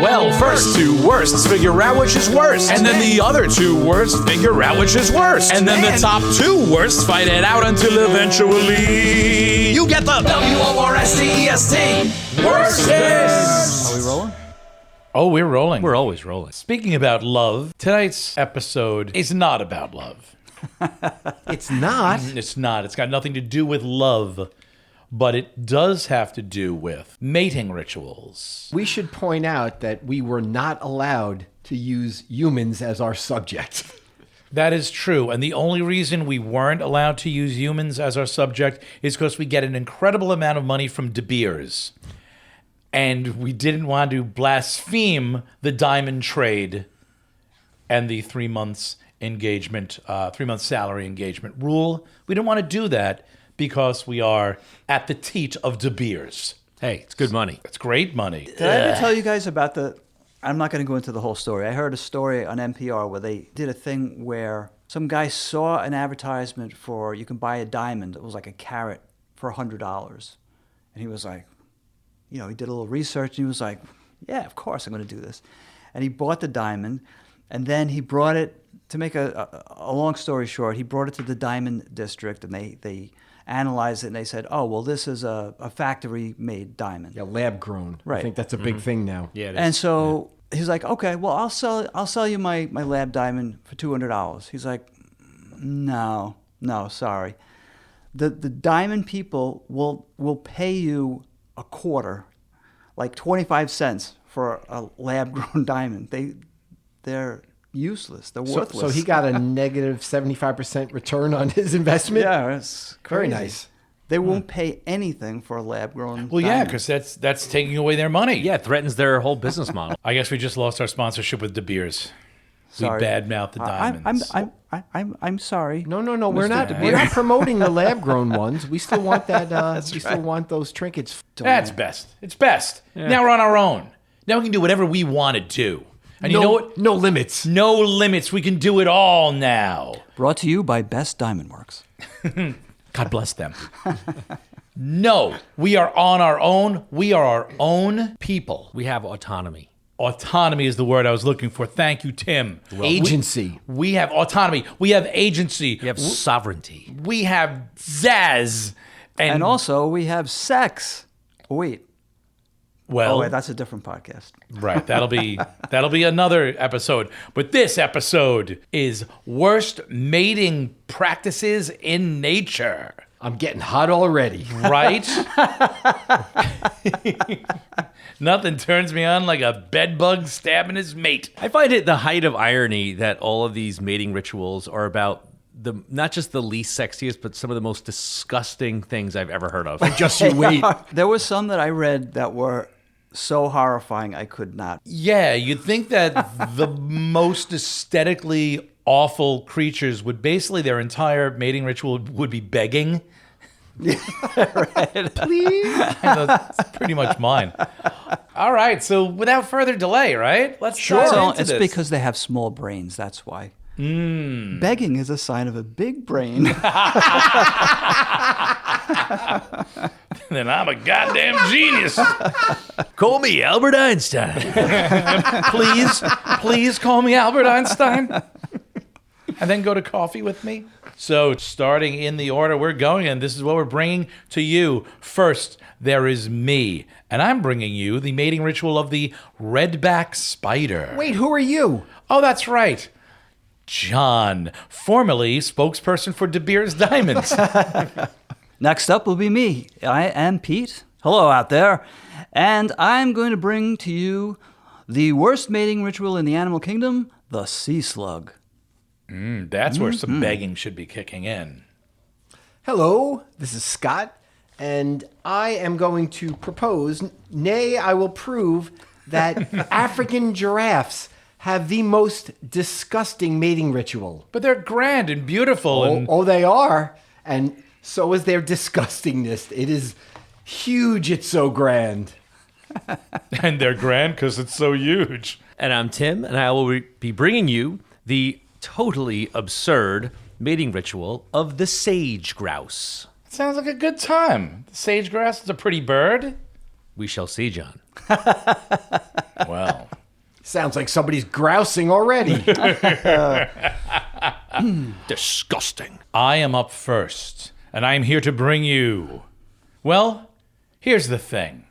Well, first two worsts figure out which is worse. And then the other two worsts figure out which is worse. And then the top two worsts fight it out until eventually you get the WORSTEST Worstest. Are we rolling? Oh, we're rolling. We're always rolling. Speaking about love, tonight's episode is not about love. It's not. It's not. It's got nothing to do with love, but it does have to do with mating rituals. We should point out that we were not allowed to use humans as our subject. That is true, and the only reason we weren't allowed to use humans as our subject is because we get an incredible amount of money from De Beers. And we didn't want to blaspheme the diamond trade and the 3 months engagement, 3 months salary engagement rule. We didn't want to do that because we are at the teat of De Beers. Hey, it's good money. It's great money. Did I ever tell you guys about I'm not going to go into the whole story. I heard a story on NPR where they did a thing where some guy saw an advertisement for you can buy a diamond. It was like a carat for $100. And he was like, he did a little research and he was like, yeah, of course I'm going to do this. And he bought the diamond and then he brought it, to make a long story short, he brought it to the diamond district and they analyzed it and they said, oh, well, this is a factory-made diamond. Yeah, lab grown. Right. I think that's a big thing now. Yeah, it is. And so he's like, okay, well, I'll sell you my lab diamond for $200. He's like, no, sorry. The diamond people will pay you a quarter, like 25 cents for a lab-grown diamond. They're useless. They're worthless. So he got a negative 75% return on his investment? Yeah, it's crazy. Very nice. They won't pay anything for a lab-grown Well, yeah, diamond. because that's taking away their money. Yeah, it threatens their whole business model. I guess we just lost our sponsorship with De Beers. Sorry. We badmouthed the diamonds. I'm sorry. No. We're not promoting the lab grown ones. We still want that. Still want those trinkets. That's best. It's best. Yeah. Now we're on our own. Now we can do whatever we want to do. And you know what? No limits. No limits. We can do it all now. Brought to you by Best Diamond Works. God bless them. No, we are on our own. We are our own people. We have autonomy. Autonomy is the word I was looking for. Thank you, Tim. Agency. We have autonomy. We have agency. We have sovereignty. We have zazz. And also, we have sex. Wait. Well, that's a different podcast. Right. That'll be another episode. But this episode is worst mating practices in nature. I'm getting hot already. Right? Nothing turns me on like a bedbug stabbing his mate. I find it the height of irony that all of these mating rituals are about not just the least sexiest, but some of the most disgusting things I've ever heard of. Just you wait. There were some that I read that were so horrifying I could not. Yeah, you'd think that the most aesthetically awful creatures would basically their entire mating ritual would be begging. Right. Please. That's pretty much mine. All right, so without further delay, right? Let's dive into It's this. because they have small brains, that's why. Begging is a sign of a big brain. Then I'm a goddamn genius. Call me Albert Einstein. Please call me Albert Einstein. And then go to coffee with me. So starting in the order we're going, and this is what we're bringing to you. First, there is me. And I'm bringing you the mating ritual of the redback spider. Wait, who are you? Oh, that's right. John, formerly spokesperson for De Beers Diamonds. Next up will be me. I am Pete. Hello out there. And I'm going to bring to you the worst mating ritual in the animal kingdom, the sea slug. That's where some begging should be kicking in. Hello, this is Scott, and I am going to propose, nay, I will prove that African giraffes have the most disgusting mating ritual. But they're grand and beautiful. Oh, they are, and so is their disgustingness. It is huge, it's so grand. And they're grand because it's so huge. And I'm Tim, and I will be bringing you the totally absurd mating ritual of the sage grouse. Sounds like a good time. The sage grouse is a pretty bird. We shall see, John. Well, Sounds like somebody's grousing already. Disgusting. I am up first, and I am here to bring you... Well, here's the thing.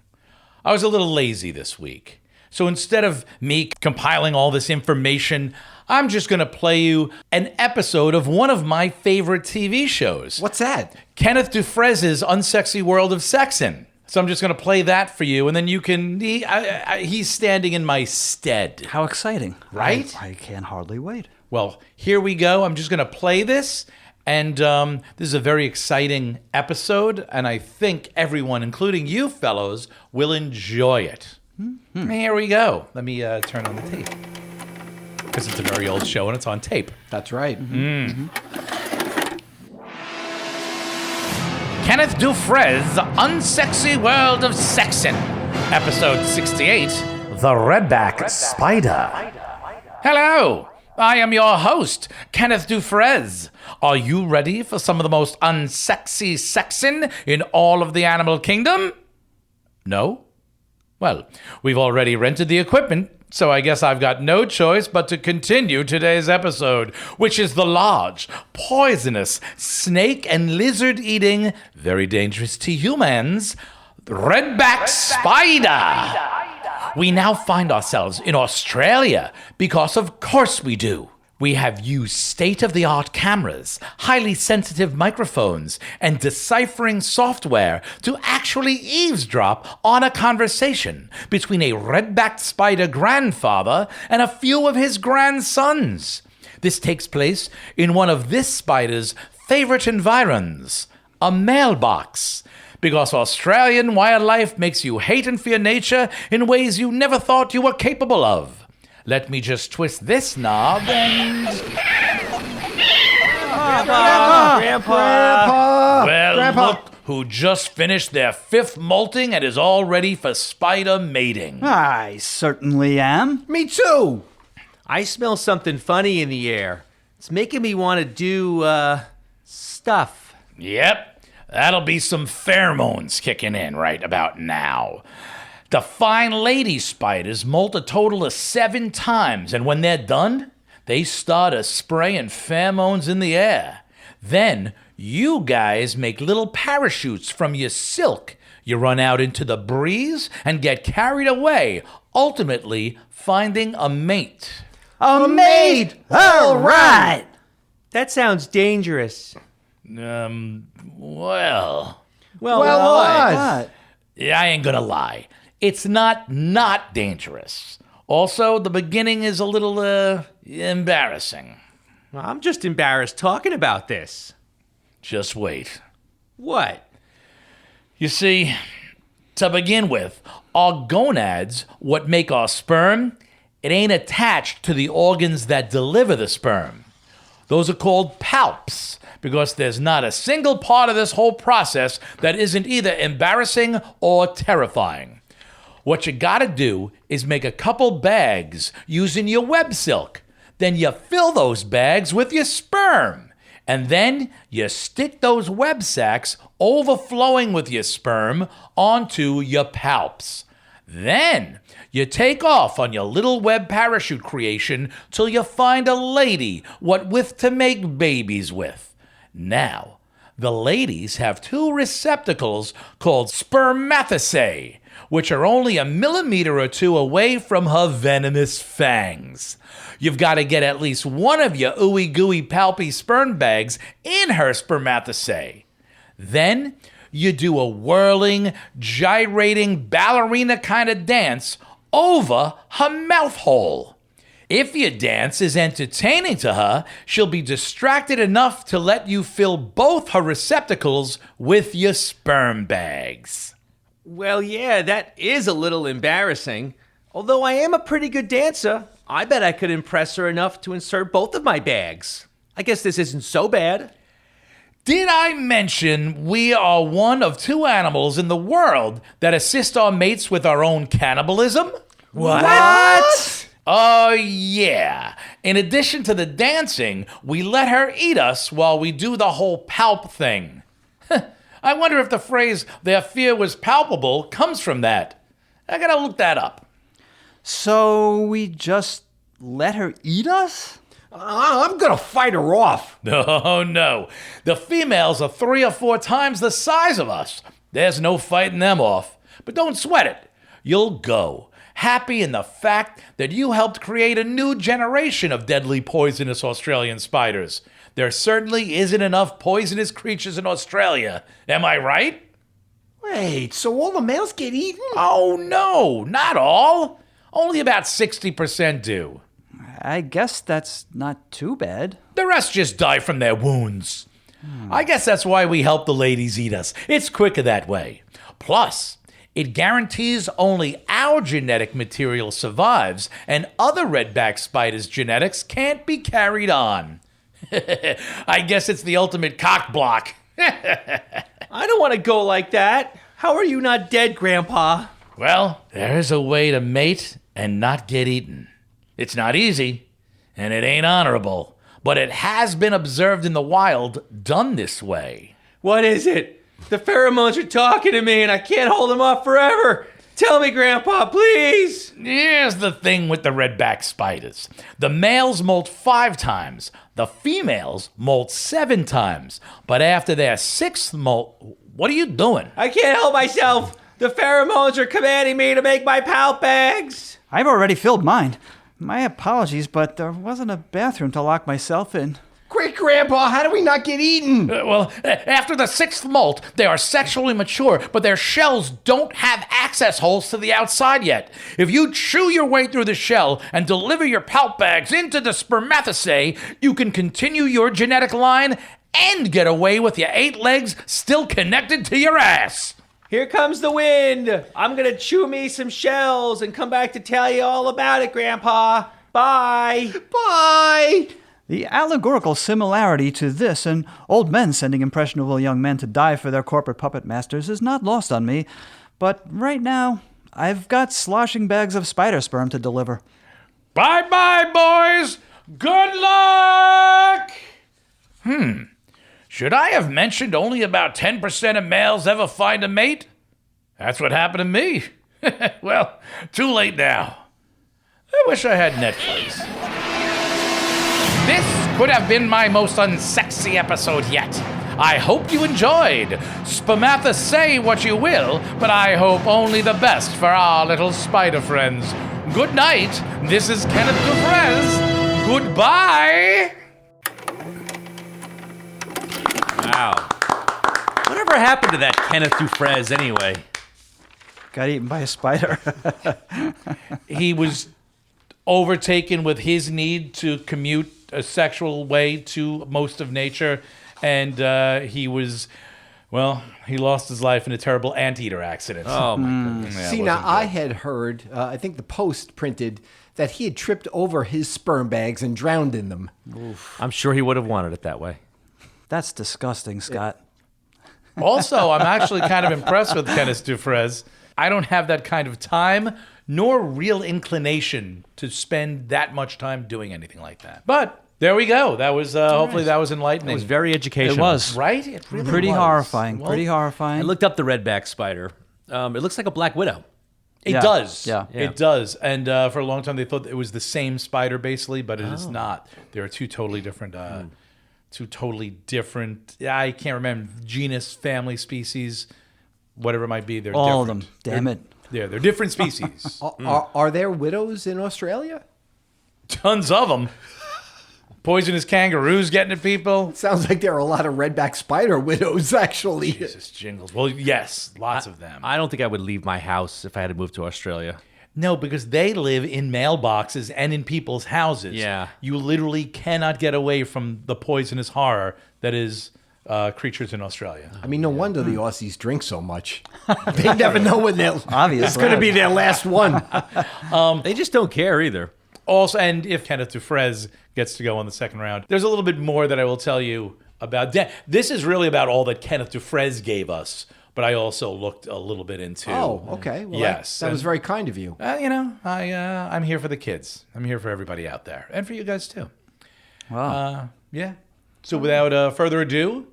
I was a little lazy this week. So instead of me compiling all this information, I'm just going to play you an episode of one of my favorite TV shows. What's that? Kenneth Dufresne's Unsexy World of Sexin'. So I'm just going to play that for you, and then you can... he's standing in my stead. How exciting. Right? I can hardly wait. Well, here we go. I'm just going to play this, and this is a very exciting episode, and I think everyone, including you fellows, will enjoy it. Here we go. Let me turn on the tape, because it's a very old show, and it's on tape. That's right. Kenneth Dufresne's Unsexy World of Sexin', Episode 68, The Redback Spider. Hello, I am your host, Kenneth Dufresne. Are you ready for some of the most unsexy sexin' in all of the animal kingdom? No? Well, we've already rented the equipment, so I guess I've got no choice but to continue today's episode, which is the large, poisonous, snake and lizard-eating, very dangerous to humans, redback spider. We now find ourselves in Australia because of course we do. We have used state-of-the-art cameras, highly sensitive microphones, and deciphering software to actually eavesdrop on a conversation between a red-backed spider grandfather and a few of his grandsons. This takes place in one of this spider's favorite environs, a mailbox. Because Australian wildlife makes you hate and fear nature in ways you never thought you were capable of. Let me just twist this knob and... Grandpa! Well, Grandpa! look who just finished their 5th molting and is all ready for spider mating. I certainly am. Me too! I smell something funny in the air. It's making me want to do, stuff. Yep, that'll be some pheromones kicking in right about now. The fine lady spiders molt a total of 7 times, and when they're done, they start a spraying pheromones in the air. Then you guys make little parachutes from your silk. You run out into the breeze and get carried away, ultimately finding a mate. A maid! All right! That sounds dangerous. Well, Well, Well, what? what? yeah, I ain't gonna lie. It's not dangerous. Also, the beginning is a little, embarrassing. Well, I'm just embarrassed talking about this. Just wait. What? You see, to begin with, our gonads, what make our sperm, it ain't attached to the organs that deliver the sperm. Those are called palps, because there's not a single part of this whole process that isn't either embarrassing or terrifying. What you gotta do is make a couple bags using your web silk. Then you fill those bags with your sperm. And then you stick those web sacs overflowing with your sperm onto your palps. Then you take off on your little web parachute creation till you find a lady what with to make babies with. Now, the ladies have 2 receptacles called spermatocytes, which are only a millimeter or 2 away from her venomous fangs. You've got to get at least one of your ooey-gooey palpy sperm bags in her spermatocyte. Then you do a whirling, gyrating, ballerina kind of dance over her mouth hole. If your dance is entertaining to her, she'll be distracted enough to let you fill both her receptacles with your sperm bags. Well, yeah, that is a little embarrassing. Although I am a pretty good dancer, I bet I could impress her enough to insert both of my bags. I guess this isn't so bad. Did I mention we are one of 2 animals in the world that assist our mates with our own cannibalism? What? Oh, yeah. In addition to the dancing, we let her eat us while we do the whole palp thing. I wonder if the phrase, their fear was palpable, comes from that. I gotta look that up. So we just let her eat us? I'm gonna fight her off. Oh, no. The females are 3 or 4 times the size of us. There's no fighting them off. But don't sweat it. You'll go, happy in the fact that you helped create a new generation of deadly poisonous Australian spiders. There certainly isn't enough poisonous creatures in Australia. Am I right? Wait, so all the males get eaten? Oh, no, not all. Only about 60% do. I guess that's not too bad. The rest just die from their wounds. I guess that's why we help the ladies eat us. It's quicker that way. Plus, it guarantees only our genetic material survives and other redback spiders' genetics can't be carried on. I guess it's the ultimate cock block. I don't want to go like that. How are you not dead, Grandpa? Well, there's a way to mate and not get eaten. It's not easy, and it ain't honorable, but it has been observed in the wild done this way. What is it? The pheromones are talking to me and I can't hold them off forever. Tell me, Grandpa, please. Here's the thing with the redback spiders. The males molt 5 times. The females molt 7 times. But after their 6th molt, what are you doing? I can't help myself. The pheromones are commanding me to make my pout bags. I've already filled mine. My apologies, but there wasn't a bathroom to lock myself in. Great Grandpa, how do we not get eaten? Well, after the 6th molt, they are sexually mature, but their shells don't have access holes to the outside yet. If you chew your way through the shell and deliver your pout bags into the spermatozoa, you can continue your genetic line and get away with your 8 legs still connected to your ass. Here comes the wind. I'm going to chew me some shells and come back to tell you all about it, Grandpa. Bye. Bye! The allegorical similarity to this and old men sending impressionable young men to die for their corporate puppet masters is not lost on me, but right now, I've got sloshing bags of spider sperm to deliver. Bye-bye, boys. Good luck! Should I have mentioned only about 10% of males ever find a mate? That's what happened to me. Well, too late now. I wish I had Netflix. This could have been my most unsexy episode yet. I hope you enjoyed. Spamatha, say what you will, but I hope only the best for our little spider friends. Good night. This is Kenneth Dufresne. Goodbye. Wow. Whatever happened to that Kenneth Dufresne anyway? Got eaten by a spider. He was overtaken with his need to commute a sexual way to most of nature, and he lost his life in a terrible anteater accident. Oh, my goodness. Yeah, See, it now wasn't I good. had heard, I think the Post printed that he had tripped over his sperm bags and drowned in them. I'm sure he would have wanted it that way. That's disgusting, Scott. Also, I'm actually kind of impressed with Kenneth Dufresne. I don't have that kind of time nor real inclination to spend that much time doing anything like that. But there we go. That was hopefully that was enlightening. It was very educational. It was. right. It really Pretty was. horrifying. Well, Pretty horrifying. I looked up the redback spider. It looks like a black widow. It Yeah. does. Yeah. It does. And for a long time, they thought it was the same spider, basically, but it is not. There are two totally different. I can't remember genus, family, species, whatever it might be. They're All of different. them. Damn it. Yeah, they're different species. Are there widows in Australia? Tons of them. Poisonous kangaroos getting at people. Sounds like there are a lot of redback spider widows, actually. Jesus jingles. Well, yes, lots of them. I don't think I would leave my house if I had to move to Australia. No, because they live in mailboxes and in people's houses. Yeah. You literally cannot get away from the poisonous horror that is creatures in Australia. I mean, no wonder the Aussies drink so much. They never know when they'll. Obviously. It's going to be their last one. They just don't care either. Also, and if Kenneth Dufresne gets to go on the second round, there's a little bit more that I will tell you about. This is really about all that Kenneth Dufresne gave us, but I also looked a little bit into. Oh, okay. Well, Yes, that was and- very kind of you. I'm here for the kids. I'm here for everybody out there, and for you guys too. Wow. Yeah. So without further ado,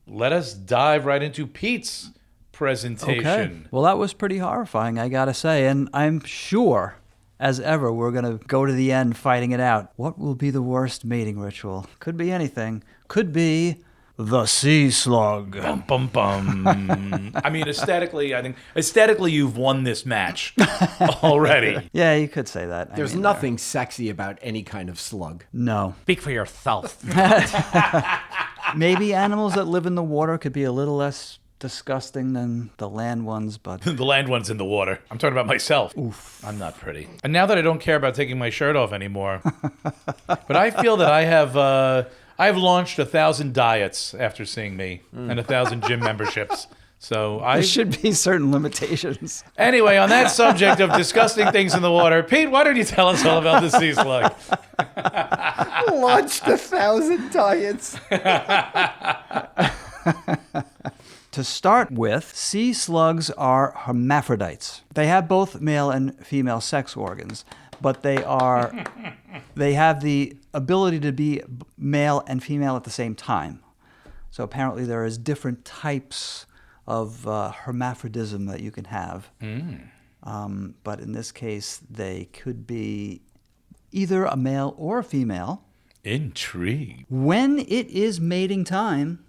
let us dive right into Pete's presentation. Okay. Well, that was pretty horrifying, I gotta say, and I'm sure as ever, we're going to go to the end fighting it out. What will be the worst mating ritual? Could be anything. Could be the sea slug. Bum, bum, bum. I mean, aesthetically, I think you've won this match already. Yeah, you could say that. There's nothing sexy about any kind of slug. No. Speak for yourself. Maybe animals that live in the water could be a little less disgusting than the land ones, but The land one's in the water. I'm talking about myself. Oof. I'm not pretty. And now that I don't care about taking my shirt off anymore, but I feel that I've launched 1,000 diets after seeing me and 1,000 gym memberships. So there should be certain limitations. Anyway, on that subject of disgusting things in the water, Pete, why don't you tell us all about the sea slug? Launched 1,000 diets. To start with, sea slugs are hermaphrodites. They have both male and female sex organs, but they have the ability to be male and female at the same time. So apparently there is different types of hermaphrodism that you can have. But in this case, they could be either a male or a female. Intrigue. When it is mating time,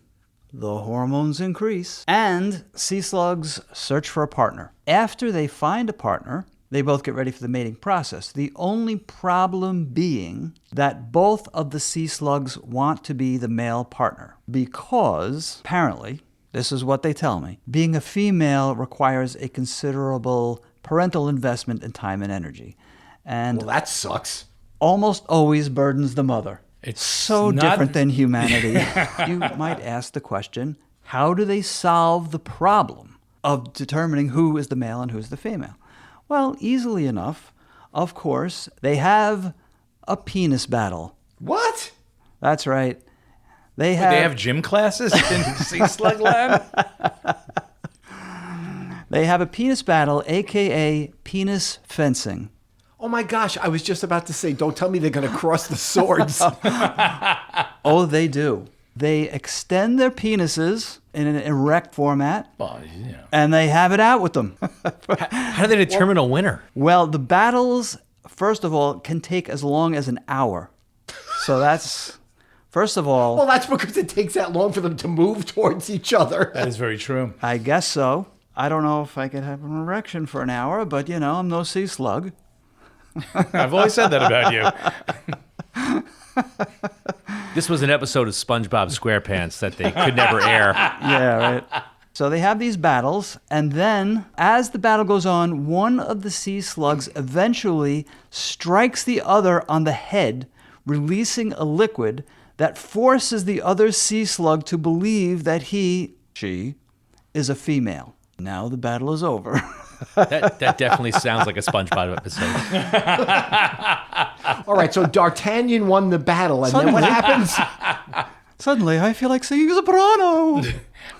the hormones increase, and sea slugs search for a partner. After they find a partner, they both get ready for the mating process. The only problem being that both of the sea slugs want to be the male partner because, apparently, this is what they tell me, being a female requires a considerable parental investment in time and energy. And Well, that sucks. almost always burdens the mother. It's so not- different than humanity. You might ask the question, how do they solve the problem of determining who is the male and who's the female? Well, easily enough. Of course, they have a penis battle. What? That's right. They have gym classes in Sea Slug Lab? They have a penis battle, a.k.a. penis fencing. Oh my gosh, I was just about to say, don't tell me they're going to cross the swords. Oh, they do. They extend their penises in an erect format, Well, yeah. and they have it out with them. How do they determine a winner? Well, the battles, first of all, can take as long as an hour. So that's, first of all, Well, that's because it takes that long for them to move towards each other. That is very true. I guess so. I don't know if I could have an erection for an hour, but you know, I'm no sea slug. I've always said that about you. This was an episode of SpongeBob SquarePants that they could never air. Yeah, right. So they have these battles, and then as the battle goes on, one of the sea slugs eventually strikes the other on the head, releasing a liquid that forces the other sea slug to believe that she, is a female. Now the battle is over. That definitely sounds like a SpongeBob episode. All right, so D'Artagnan won the battle, and then what happens? Suddenly, I feel like singing soprano.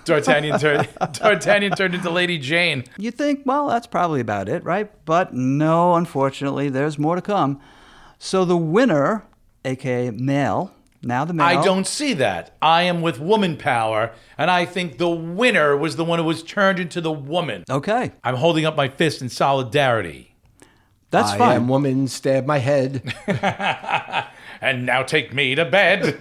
D'Artagnan turned into Lady Jane. You think, well, that's probably about it, right? But no, unfortunately, there's more to come. So the winner, a.k.a. male, now the male. I don't see that. I am with woman power, and I think the winner was the one who was turned into the woman. Okay, I'm holding up my fist in solidarity. that's I fine. am woman, stab my head. And now take me to bed.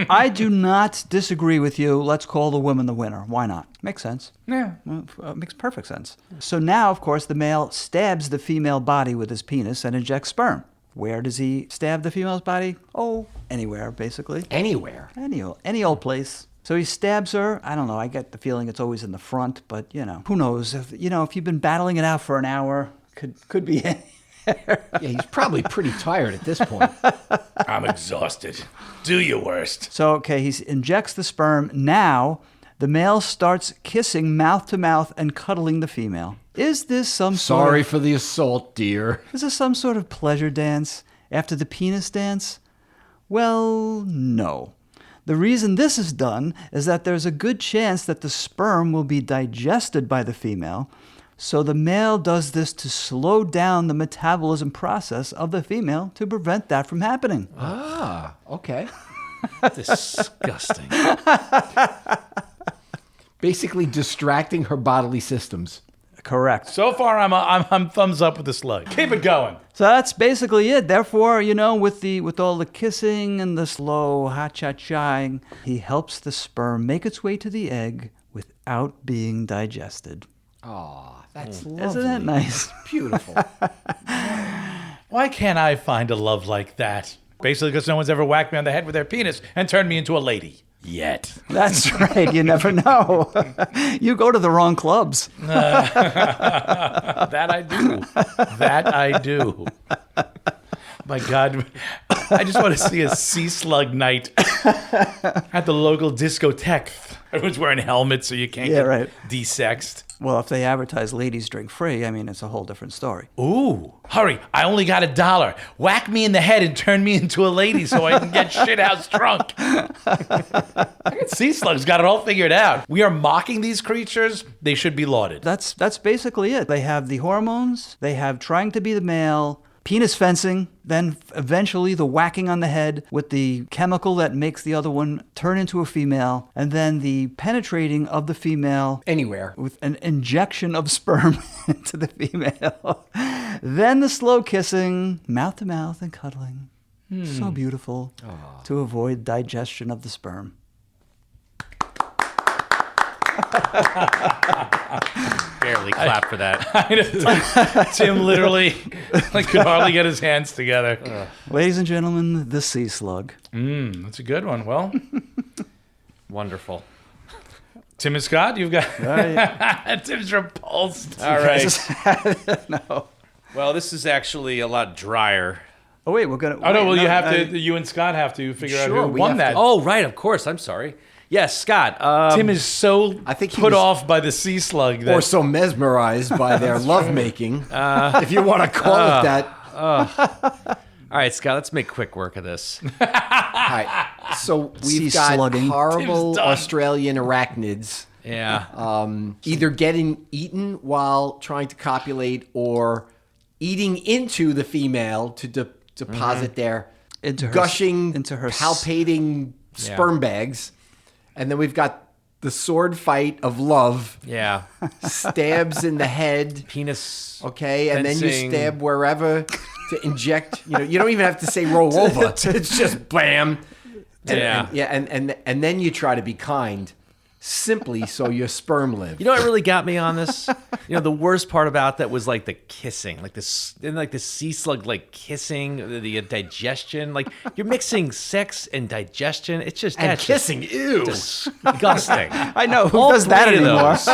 I do not disagree with you. Let's call the woman the winner. Why not? Makes sense. Yeah. Makes perfect sense. So now, of course, the male stabs the female body with his penis and injects sperm. Where does he stab the female's body? Oh, anywhere, basically. Anywhere. Any old place. So he stabs her. I don't know. I get the feeling it's always in the front, but you know, who knows? If you've been battling it out for an hour, could be. Yeah, he's probably pretty tired at this point. I'm exhausted. Do your worst. So okay, he injects the sperm. Now the male starts kissing mouth to mouth and cuddling the female. Is this some Sorry sort for the assault, dear. Is this some sort of pleasure dance after the penis dance? Well, no. The reason this is done is that there's a good chance that the sperm will be digested by the female, so the male does this to slow down the metabolism process of the female to prevent that from happening. Ah, okay. Disgusting. Basically distracting her bodily systems. Correct. So far, I'm thumbs up with the slug. Keep it going. So that's basically it. Therefore, with all the kissing and the slow ha-cha-chaing, he helps the sperm make its way to the egg without being digested. Oh, that's lovely. Isn't that nice? Beautiful. Why can't I find a love like that? Basically, because no one's ever whacked me on the head with their penis and turned me into a lady. Yet. That's right. You never know. You go to the wrong clubs. That I do. That I do. My God, I just want to see a sea slug night at the local discotheque. Everyone's wearing helmets so you can't get right. desexed. Well, if they advertise ladies drink free, I mean, it's a whole different story. Ooh, hurry, I only got $1. Whack me in the head and turn me into a lady so I can get shithouse drunk. Sea slugs got it all figured out. We are mocking these creatures. They should be lauded. That's basically it. They have the hormones. They have trying to be the male, penis fencing, then eventually the whacking on the head with the chemical that makes the other one turn into a female, and then the penetrating of the female Anywhere. with an injection of sperm into the female. Then the slow kissing, mouth to mouth and cuddling. So beautiful to avoid digestion of the sperm. Barely clap for that. Tim literally could hardly get his hands together. Ladies and gentlemen, the sea slug. That's a good one. Well, Wonderful. Tim and Scott, you've got... Tim's repulsed. All right. No. Well, this is actually a lot drier. Oh, wait, we're going to... Oh, no, well, you and Scott have to figure out who we won have that. to- Oh, right, of course. I'm sorry. Yes, Scott. Tim is so I think he put was- off by the sea slug that... Or so mesmerized by their lovemaking, if you want to call it that. All right, Scott, let's make quick work of this. All right. So Sea we've got slugging. horrible Tim's done. Australian arachnids Yeah. either getting eaten while trying to copulate or eating into the female to deposit their Into her- gushing, into her palpating sperm bags. And then we've got the sword fight of love, Yeah. stabs in the head. Penis. Okay, and then you fencing. stab wherever to inject. You don't even have to say roll over. It's just bam. Yeah. And then you try to be kind, simply so your sperm live. You know what really got me on this? The worst part about that was like the kissing, like this, and like the sea slug, like kissing, the digestion. Like you're mixing sex and digestion. It's just And that's kissing, ew. disgusting. I know. Who All does that three of anymore? those.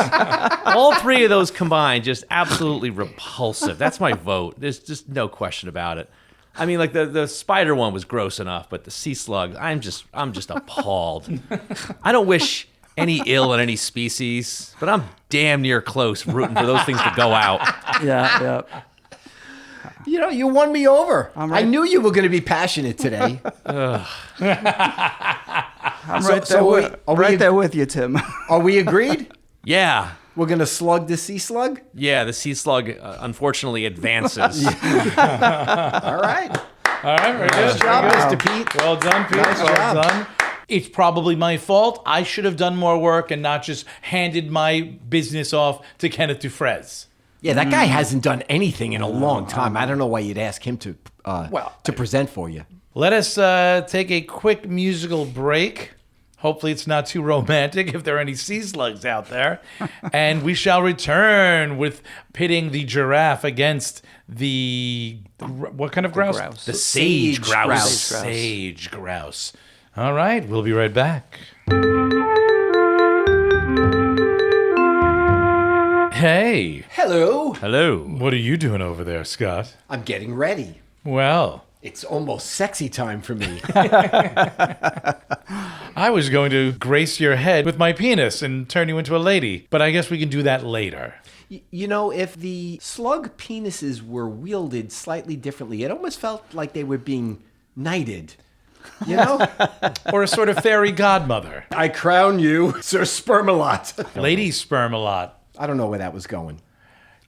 All three of those combined, just absolutely repulsive. That's my vote. There's just no question about it. I mean, like the spider one was gross enough, but the sea slug, I'm just appalled. I don't wish any ill on any species, but I'm damn near close rooting for those things to go out. Yeah. You won me over. I'm right. I knew you were going to be passionate today. I'm so right there with you, Tim. Are we agreed? Yeah. We're going to slug the sea slug? Yeah, the sea slug unfortunately advances. All right. All right, very Nice good. job, Very good. Mr. Pete. Well done, Pete. Nice well job. done. It's probably my fault. I should have done more work and not just handed my business off to Kenneth Dufresne. Yeah, that guy hasn't done anything in a long time. I don't know why you'd ask him to present for you. Let us take a quick musical break. Hopefully it's not too romantic if there are any sea slugs out there. And we shall return with pitting the giraffe against the... What kind of grouse? grouse. The sage grouse. grouse. Sage grouse. All right, we'll be right back. Hey, Hello. Hello. what are you doing over there, Scott? I'm getting ready. Well, It's almost sexy time for me. I was going to grace your head with my penis and turn you into a lady, but I guess we can do that later. If the slug penises were wielded slightly differently, it almost felt like they were being knighted. Or a sort of fairy godmother. I crown you, Sir Spermalot. Lady sperm a lot. I don't know where that was going.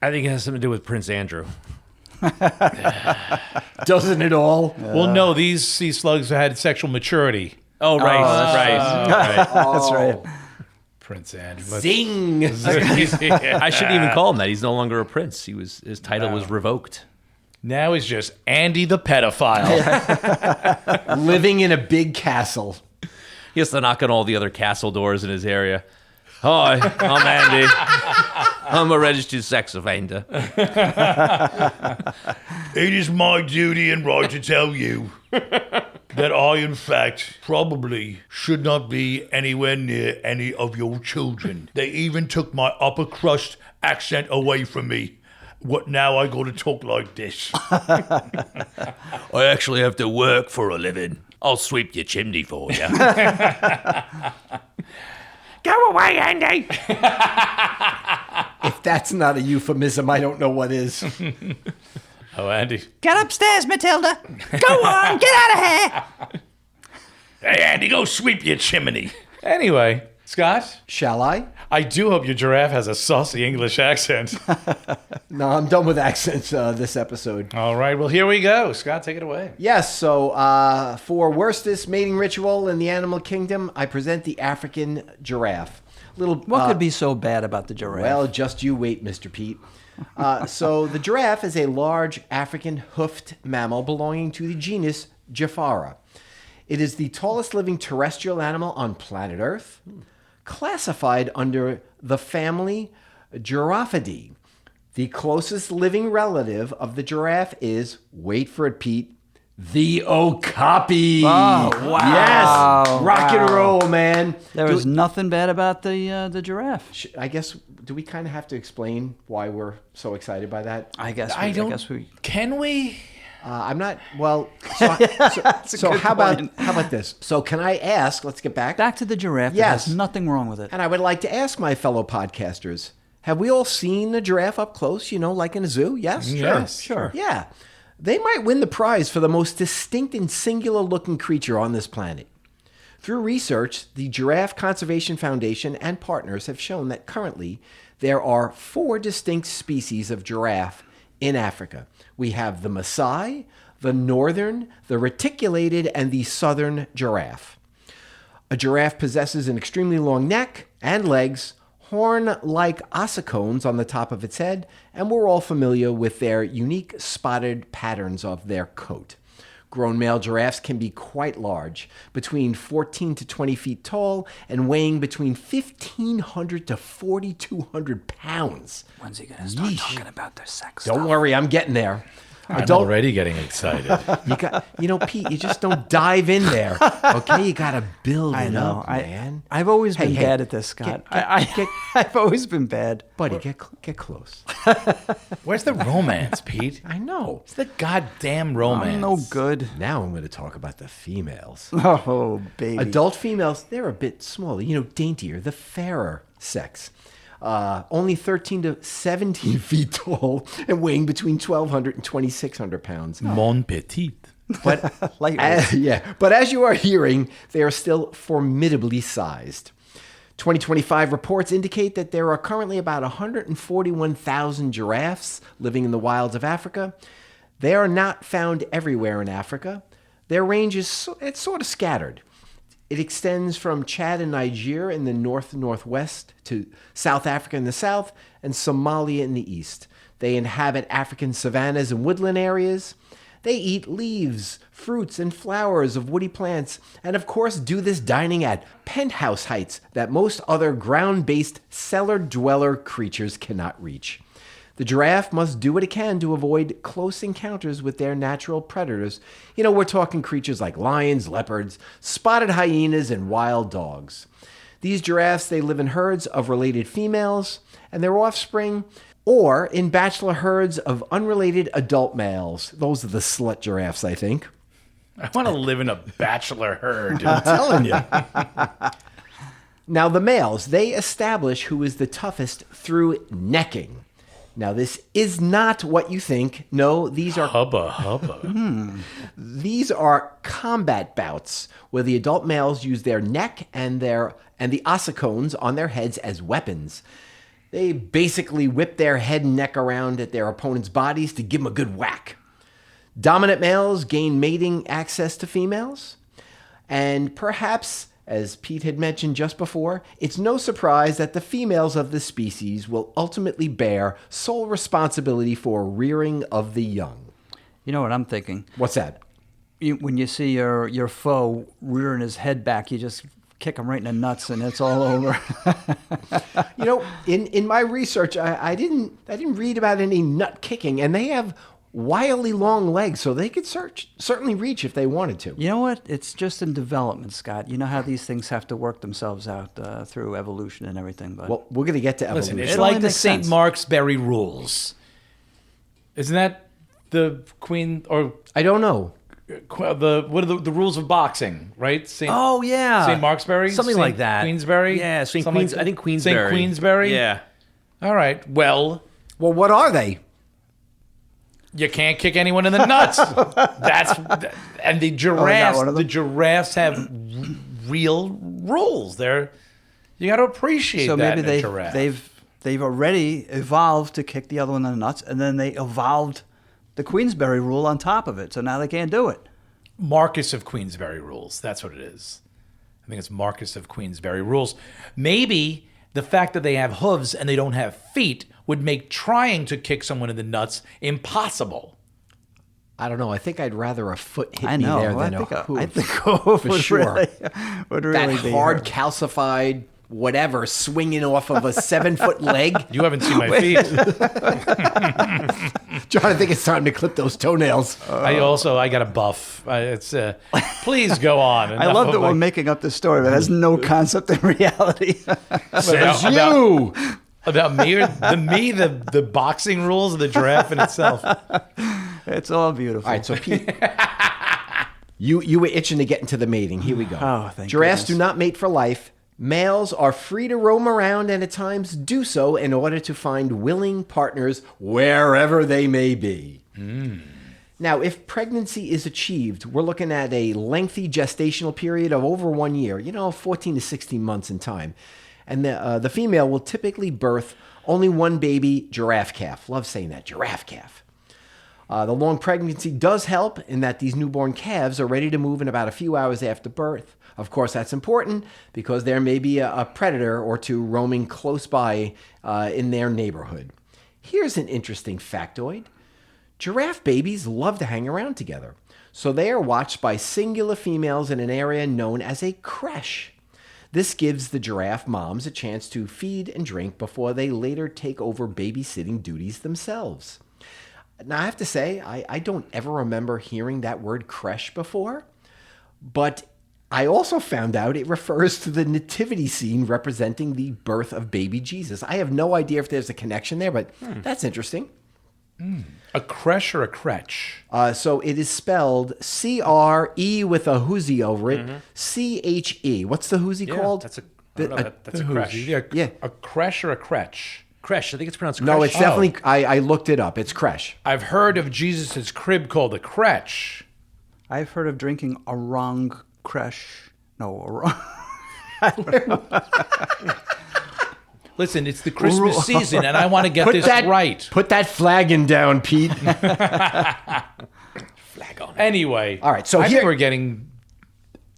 I think it has something to do with Prince Andrew. Doesn't it all? Well, no, these sea slugs had sexual maturity. Oh, right. Right. That's right. Prince Andrew. Zing! I shouldn't even call him that. He's no longer a prince. His title was revoked. Now he's just Andy the pedophile. Living in a big castle. He has to knock on all the other castle doors in his area. Hi, I'm Andy. I'm a registered sex offender. It is my duty and right to tell you that I, in fact, probably should not be anywhere near any of your children. They even took my upper crust accent away from me. What now I got to talk like this? I actually have to work for a living. I'll sweep your chimney for you. Go away, Andy. If that's not a euphemism, I don't know what is. Oh, Andy. Get upstairs, Matilda. Go on, get out of here. Hey, Andy, go sweep your chimney. Anyway, Scott, Shall I? I do hope your giraffe has a saucy English accent. No, I'm done with accents this episode. All right, well, here we go. Scott, take it away. Yes, so for Worstest mating ritual in the animal kingdom, I present the African giraffe. What could be so bad about the giraffe? Well, just you wait, Mr. Pete. So the giraffe is a large African hoofed mammal belonging to the genus Japhara. It is the tallest living terrestrial animal on planet Earth, classified under the family Giraffidae. The closest living relative of the giraffe is, wait for it, Pete, the okapi. Oh, wow. Yes, rock and roll, man. There was nothing bad about the giraffe. I guess, do we kind of have to explain why we're so excited by that? I guess we. Can we? I'm not, well, so good how point. about this? So can I ask, let's get back. Back to the giraffe. Yes. There's nothing wrong with it. And I would like to ask my fellow podcasters, have we all seen a giraffe up close, like in a zoo? Yes? Yes. Sure. Yeah. They might win the prize for the most distinct and singular looking creature on this planet. Through research, the Giraffe Conservation Foundation and partners have shown that currently there are 4 distinct species of giraffe in Africa. We have the Maasai, the northern, the reticulated, and the southern giraffe. A giraffe possesses an extremely long neck and legs, horn-like ossicones on the top of its head, and we're all familiar with their unique spotted patterns of their coat. Grown male giraffes can be quite large, between 14 to 20 feet tall and weighing between 1,500 to 4,200 pounds. When's he going to start talking about their sex Don't stuff? worry, I'm getting there. I'm already getting excited. Pete, you just don't dive in there. Okay, you got to build I it know. up, man. I've always been Hey, bad at this, Scott. get- I've always been bad. Buddy, get close. Where's the romance, Pete? I know. It's the goddamn romance. I'm no good. Now I'm going to talk about the females. Oh, baby. Adult females, they're a bit smaller, daintier, the fairer sex. Only 13 to 17 feet tall and weighing between 1,200 and 2,600 pounds. Mon petit. But, but as you are hearing, they are still formidably sized. 2025 reports indicate that there are currently about 141,000 giraffes living in the wilds of Africa. They are not found everywhere in Africa. Their range is it's sort of scattered. It extends from Chad and Niger in the north-northwest to South Africa in the south and Somalia in the east. They inhabit African savannas and woodland areas. They eat leaves, fruits, and flowers of woody plants, and of course do this dining at penthouse heights that most other ground-based cellar-dweller creatures cannot reach. The giraffe must do what it can to avoid close encounters with their natural predators. We're talking creatures like lions, leopards, spotted hyenas, and wild dogs. These giraffes, they live in herds of related females and their offspring, or in bachelor herds of unrelated adult males. Those are the slut giraffes, I think. I want to live in a bachelor herd. I'm telling you. Now, the males, they establish who is the toughest through necking. Now, this is not what you think. No, these are Hubba. these are combat bouts where the adult males use their neck and the ossicones on their heads as weapons. They basically whip their head and neck around at their opponent's bodies to give them a good whack. Dominant males gain mating access to females, and perhaps As Pete had mentioned just before, it's no surprise that the females of the species will ultimately bear sole responsibility for rearing of the young. You know what I'm thinking? What's that? When you see your foe rearing his head back, you just kick him right in the nuts, and it's all over. You know, in my research, I didn't read about any nut kicking, and they have wildly long legs, so they could certainly reach if they wanted to. You know what? It's just in development, Scott. You know how these things have to work themselves out through evolution and everything. But Well, we're going to get to evolution. Listen, it's It like only the makes St. sense. Mark's Berry rules. Isn't that the Queen or I don't know. what are the rules of boxing? Right? Oh yeah, St. Marksbury, something St. like that. Queensberry, Yeah, St. Something Queens. like I think that? Queensberry. St. Queensberry. Yeah. All right. Well, Well, what are they? you can't kick anyone in the nuts. And the giraffes. one of them? The giraffes have real rules. You got to appreciate so that maybe in a giraffe. they've already evolved to kick the other one in the nuts, and then they evolved the Queensberry rule on top of it. So now they can't do it. Marcus of Queensberry rules. That's what it is. I think it's Marcus of Queensberry rules. Maybe the fact that they have hooves and they don't have feet would make trying to kick someone in the nuts impossible. I don't know. I think I'd rather a foot hit I me know. there I than think a hoof. I think a hoof for would sure. would really That be hard, hurt. calcified, whatever, swinging off of a 7-foot leg. You haven't seen my feet. John, I think it's time to clip those toenails. I got a buff. Please go on. I love that we're making up this story, but it has no concept in reality. Says you. About me or the boxing rules of the giraffe in itself. It's all beautiful. All right, so Pete, you were itching to get into the mating. Here we go. Oh, thank Giraffes goodness. do not mate for life. Males are free to roam around and at times do so in order to find willing partners wherever they may be. Now, if pregnancy is achieved, we're looking at a lengthy gestational period of over 1 year, 14 to 16 months in time. And the female will typically birth only one baby giraffe calf. Love saying that, giraffe calf. The long pregnancy does help in that these newborn calves are ready to move in about a few hours after birth. Of course, that's important because there may be a predator or two roaming close by in their neighborhood. Here's an interesting factoid. Giraffe babies love to hang around together, so they are watched by singular females in an area known as a creche. This gives the giraffe moms a chance to feed and drink before they later take over babysitting duties themselves. Now, I have to say, I don't ever remember hearing that word creche before, but I also found out it refers to the nativity scene representing the birth of baby Jesus. I have no idea if there's a connection there, but that's interesting. A creche or a crutch? So it is spelled C-R-E with a hoozy over it, C-H-E. What's the hoozy called? That's a creche. Yeah. A creche or a crutch? Creche. I think it's pronounced creche. No, it's definitely, I looked it up. It's creche. I've heard of Jesus' crib called a crutch. I've heard of drinking a wrong creche. No, a wrong. Listen, it's the Christmas season, and I want to get this right. Put that flagon down, Pete. Flag on. Anyway, All right, so I here- think we're getting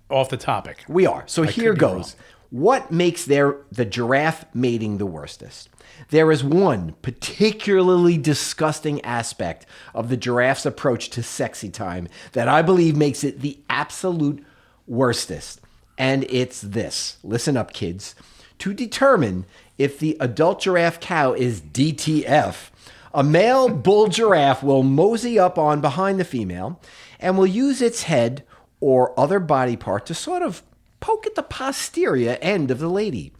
off the topic. We are. So here could be goes. What makes the giraffe mating the worstest? There is one particularly disgusting aspect of the giraffe's approach to sexy time that I believe makes it the absolute worstest. And it's this. Listen up, kids. To determine if the adult giraffe cow is DTF, a male bull giraffe will mosey up on behind the female and will use its head or other body part to sort of poke at the posterior end of the lady.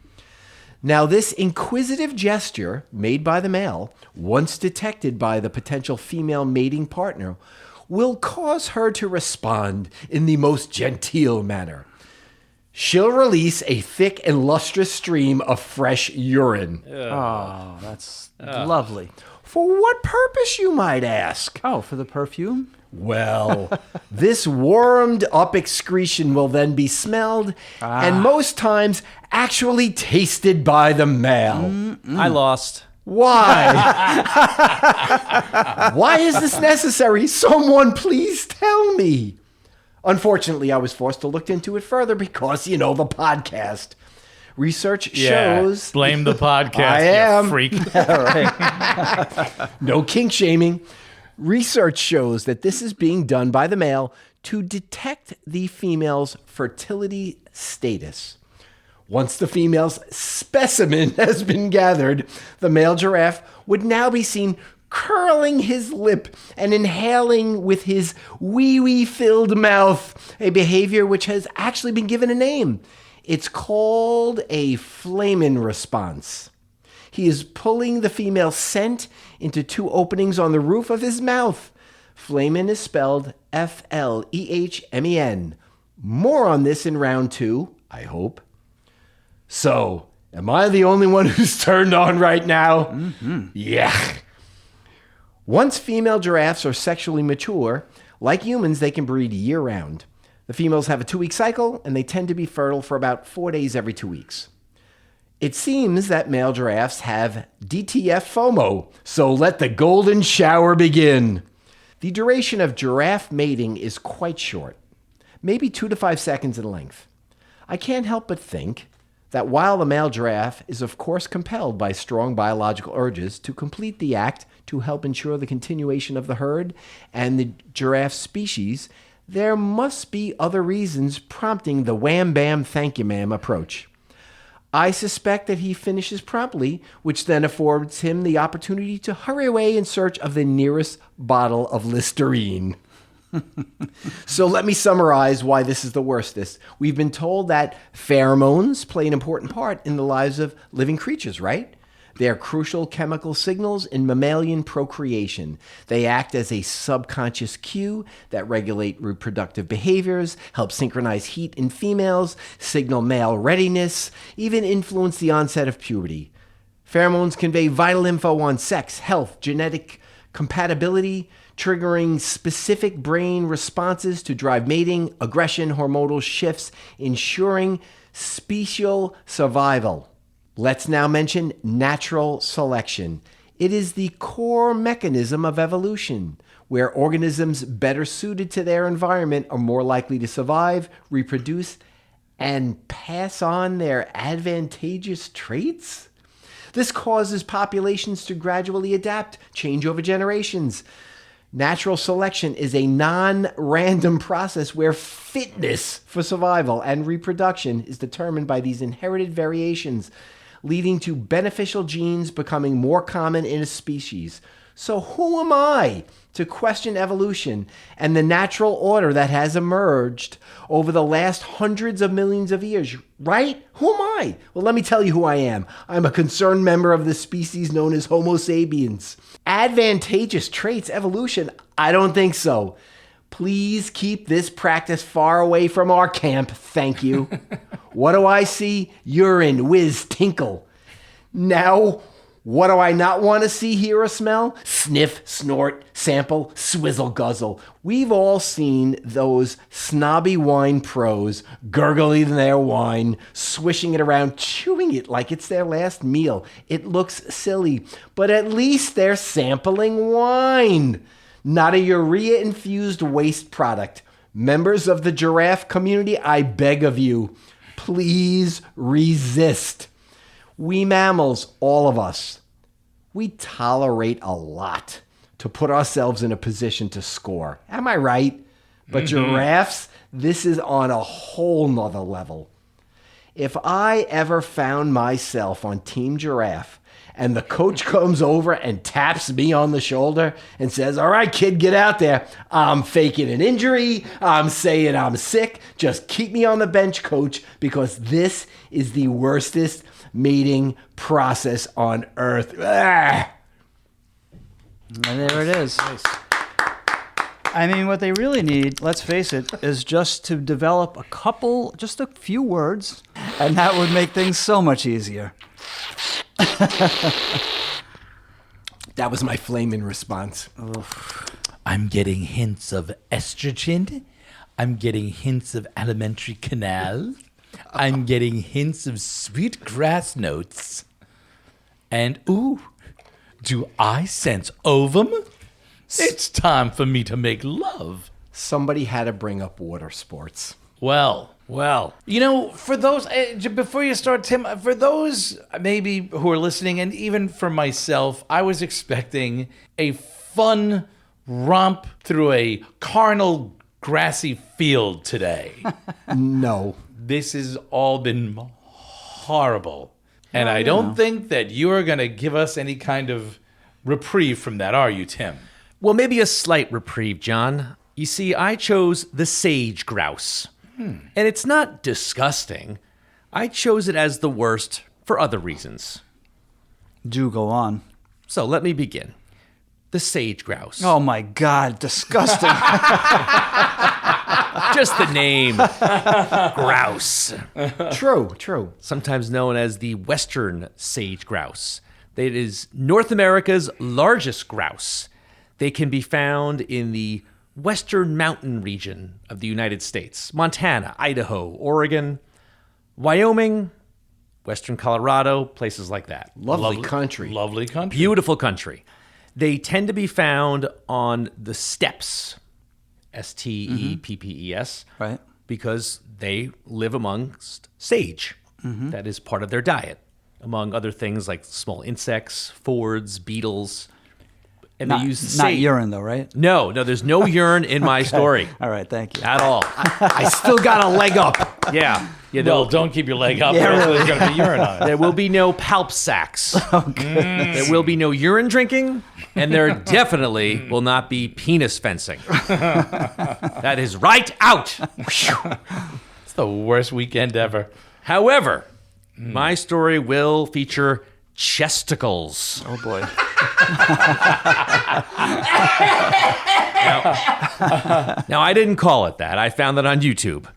Now, this inquisitive gesture made by the male, once detected by the potential female mating partner, will cause her to respond in the most genteel manner. She'll release a thick and lustrous stream of fresh urine. Oh, that's lovely. For what purpose, you might ask? Oh, for the perfume? Well, this warmed up excretion will then be smelled and most times actually tasted by the male. I lost. Why? Why is this necessary? Someone please tell me. Unfortunately, I was forced to look into it further because, the podcast. Research shows... Blame the podcast, I you am. freak. No kink shaming. Research shows that this is being done by the male to detect the female's fertility status. Once the female's specimen has been gathered, the male giraffe would now be seen curling his lip and inhaling with his wee-wee filled mouth, a behavior which has actually been given a name. It's called a flamen response. He is pulling the female's scent into two openings on the roof of his mouth. Flamen is spelled F-L-E-H-M-E-N. More on this in round 2, I hope. So, am I the only one who's turned on right now? Mm-hmm. Yeah. Once female giraffes are sexually mature, like humans, they can breed year-round. The females have a 2-week cycle, and they tend to be fertile for about 4 days every 2 weeks. It seems that male giraffes have DTF FOMO, so let the golden shower begin. The duration of giraffe mating is quite short, maybe 2 to 5 seconds in length. I can't help but think that while the male giraffe is of course compelled by strong biological urges to complete the act to help ensure the continuation of the herd and the giraffe species, there must be other reasons prompting the wham bam thank you ma'am approach. I suspect that he finishes promptly, which then affords him the opportunity to hurry away in search of the nearest bottle of Listerine. So let me summarize why this is the worstest. We've been told that pheromones play an important part in the lives of living creatures, right? They are crucial chemical signals in mammalian procreation. They act as a subconscious cue that regulate reproductive behaviors, help synchronize heat in females, signal male readiness, even influence the onset of puberty. Pheromones convey vital info on sex, health, genetic compatibility, triggering specific brain responses to drive mating, aggression, hormonal shifts, ensuring special survival. Let's now mention natural selection. It is the core mechanism of evolution, where organisms better suited to their environment are more likely to survive, reproduce, and pass on their advantageous traits. This causes populations to gradually adapt, change over generations. Natural selection is a non-random process where fitness for survival and reproduction is determined by these inherited variations, leading to beneficial genes becoming more common in a species. So who am I to question evolution and the natural order that has emerged over the last hundreds of millions of years, right? Who am I? Well, let me tell you who I am. I'm a concerned member of the species known as Homo sapiens. Advantageous traits, evolution? I don't think so. Please keep this practice far away from our camp, thank you. What do I see? Urine, whiz, tinkle. Now, what do I not want to see, hear, or smell? Sniff, snort, sample, swizzle, guzzle. We've all seen those snobby wine pros gurgling their wine, swishing it around, chewing it like it's their last meal. It looks silly, but at least they're sampling wine, not a urea-infused waste product. Members of the giraffe community, I beg of you, please resist. We mammals, all of us, we tolerate a lot to put ourselves in a position to score. Am I right? But giraffes, this is on a whole nother level. If I ever found myself on Team Giraffe and the coach comes over and taps me on the shoulder and says, all right, kid, get out there. I'm faking an injury. I'm saying I'm sick. Just keep me on the bench, coach, because this is the worstest mating process on earth. Ah! And there it is. Nice. I mean, what they really need, let's face it, is just to develop just a few words, and that would make things so much easier. That was my flaming response. I'm getting hints of estrogen. I'm getting hints of alimentary canal. I'm getting hints of sweet grass notes. And, ooh, do I sense ovum? It's time for me to make love. somebody had to bring up water sports. Well, Well, for those, before you start, Tim, for those maybe who are listening, and even for myself, I was expecting a fun romp through a carnal grassy field today. No. This has all been horrible. And I don't think that you are going to give us any kind of reprieve from that, are you, Tim? well, maybe a slight reprieve, John. You see, I chose the sage grouse. And it's not disgusting. I chose it as the worst for other reasons. Do go on. So let me begin. The sage grouse. Oh my God, disgusting. Just the name. Grouse. True. Sometimes known as the western sage grouse. It is North America's largest grouse. They can be found in the western mountain region of the United States. Montana, Idaho, Oregon, Wyoming, western Colorado, places like that. Lovely country. Lovely country. Beautiful country. They tend to be found on the steppes, Steppes, Right. because they live amongst sage. That is part of their diet, among other things like small insects, fords, beetles. And Not, they use not sage. urine, though, right? No, there's no urine in my story All right, thank you. at all. I still got a leg up. Yeah. Well, don't keep your leg up. Yeah, There's going to be urine on it. There will be no palp sacks. There will be no urine drinking, and there definitely will not be penis fencing. That is right out. It's the worst weekend ever. However, my story will feature chesticles. Oh boy. Now, I didn't call it that. I found that on YouTube.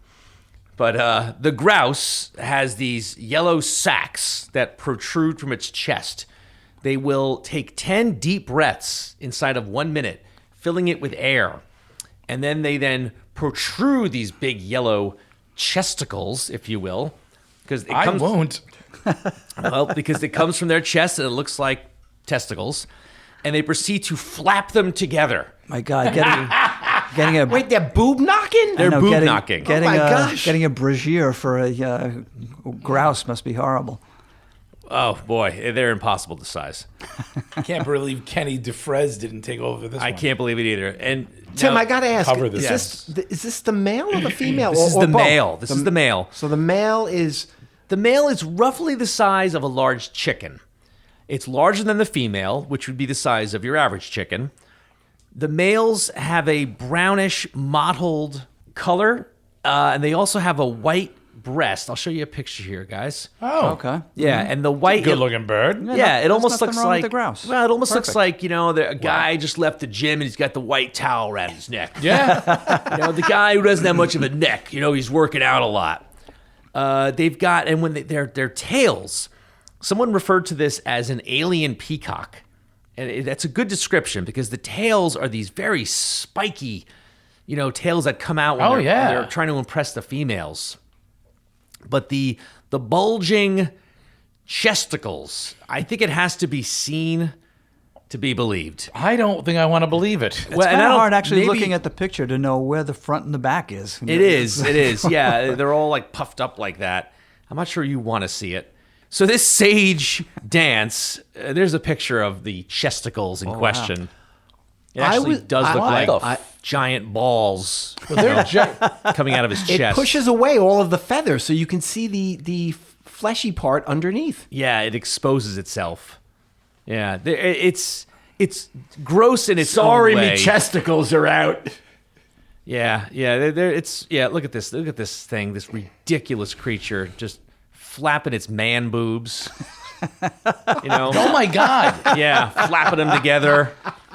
But the grouse has these yellow sacs that protrude from its chest. They will take 10 deep breaths inside of 1 minute, filling it with air. And then they protrude these big yellow chesticles, if you will. Because it I comes, won't. Well, because it comes from their chest and it looks like testicles. And they proceed to flap them together. My God, getting a Wait, they're boob knocking? They're I know, boob getting- knocking. Getting Oh my a, gosh. Getting a brassiere for a grouse must be horrible. Oh, boy. They're impossible to size. I can't believe Kenny DeFrez didn't take over this I one. can't believe it either. And Tim, now- I got to ask, cover is this. this the male or the female? This is or the both? male. This is the male. So the male is... The male is roughly the size of a large chicken. It's larger than the female, which would be the size of your average chicken. The males have a brownish mottled color, and they also have a white breast. I'll show you a picture here, guys. Oh, Okay. Yeah, and the white... good-looking bird. Yeah, it there's almost nothing looks wrong with like the grouse. Well, it almost looks Perfect. like a guy just left the gym and he's got the white towel around his neck. Yeah. The guy who doesn't have much of a neck. He's working out a lot. They've got, and when their tails, someone referred to this as an alien peacock, and that's a good description because the tails are these very spiky, tails that come out when they're trying to impress the females. But the bulging chesticles, I think it has to be seen to be believed. I don't think I want to believe it. It's kind I of don't- hard actually maybe- looking at the picture to know where the front and the back is. It is. Yeah, they're all like puffed up like that. I'm not sure you want to see it. So this sage dance, there's a picture of the chesticles in question. It actually does look like giant balls coming out of his It chest. pushes away all of the feathers so you can see the fleshy part underneath. Yeah, it exposes itself. Yeah, it's gross in its Sorry, own way. me chesticles are out. Yeah. Look at this. Look at this thing. This ridiculous creature just flapping its man boobs. Oh my God. Yeah, flapping them together.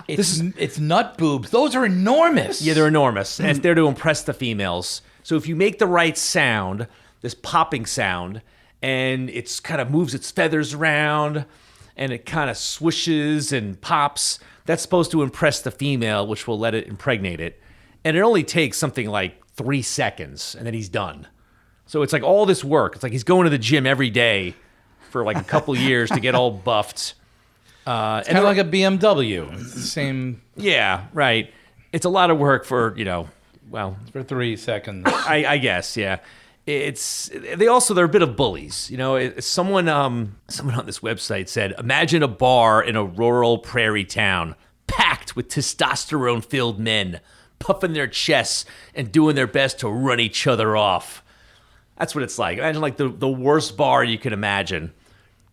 It's nut boobs. Those are enormous. Yeah, they're enormous, and it's there to impress the females. So if you make the right sound, this popping sound, and it's kind of moves its feathers around, and it kind of swishes and pops, that's supposed to impress the female, which will let it impregnate it. And it only takes something like 3 seconds, and then he's done. So it's like all this work. It's like he's going to the gym every day for like a couple years to get all buffed. It's kind of like a BMW. It's the same. Yeah, right. It's a lot of work for, well, For 3 seconds. I guess, yeah. They're a bit of bullies. You know, someone on this website said, imagine a bar in a rural prairie town packed with testosterone-filled men puffing their chests and doing their best to run each other off. That's what it's like. Imagine like the worst bar you can imagine.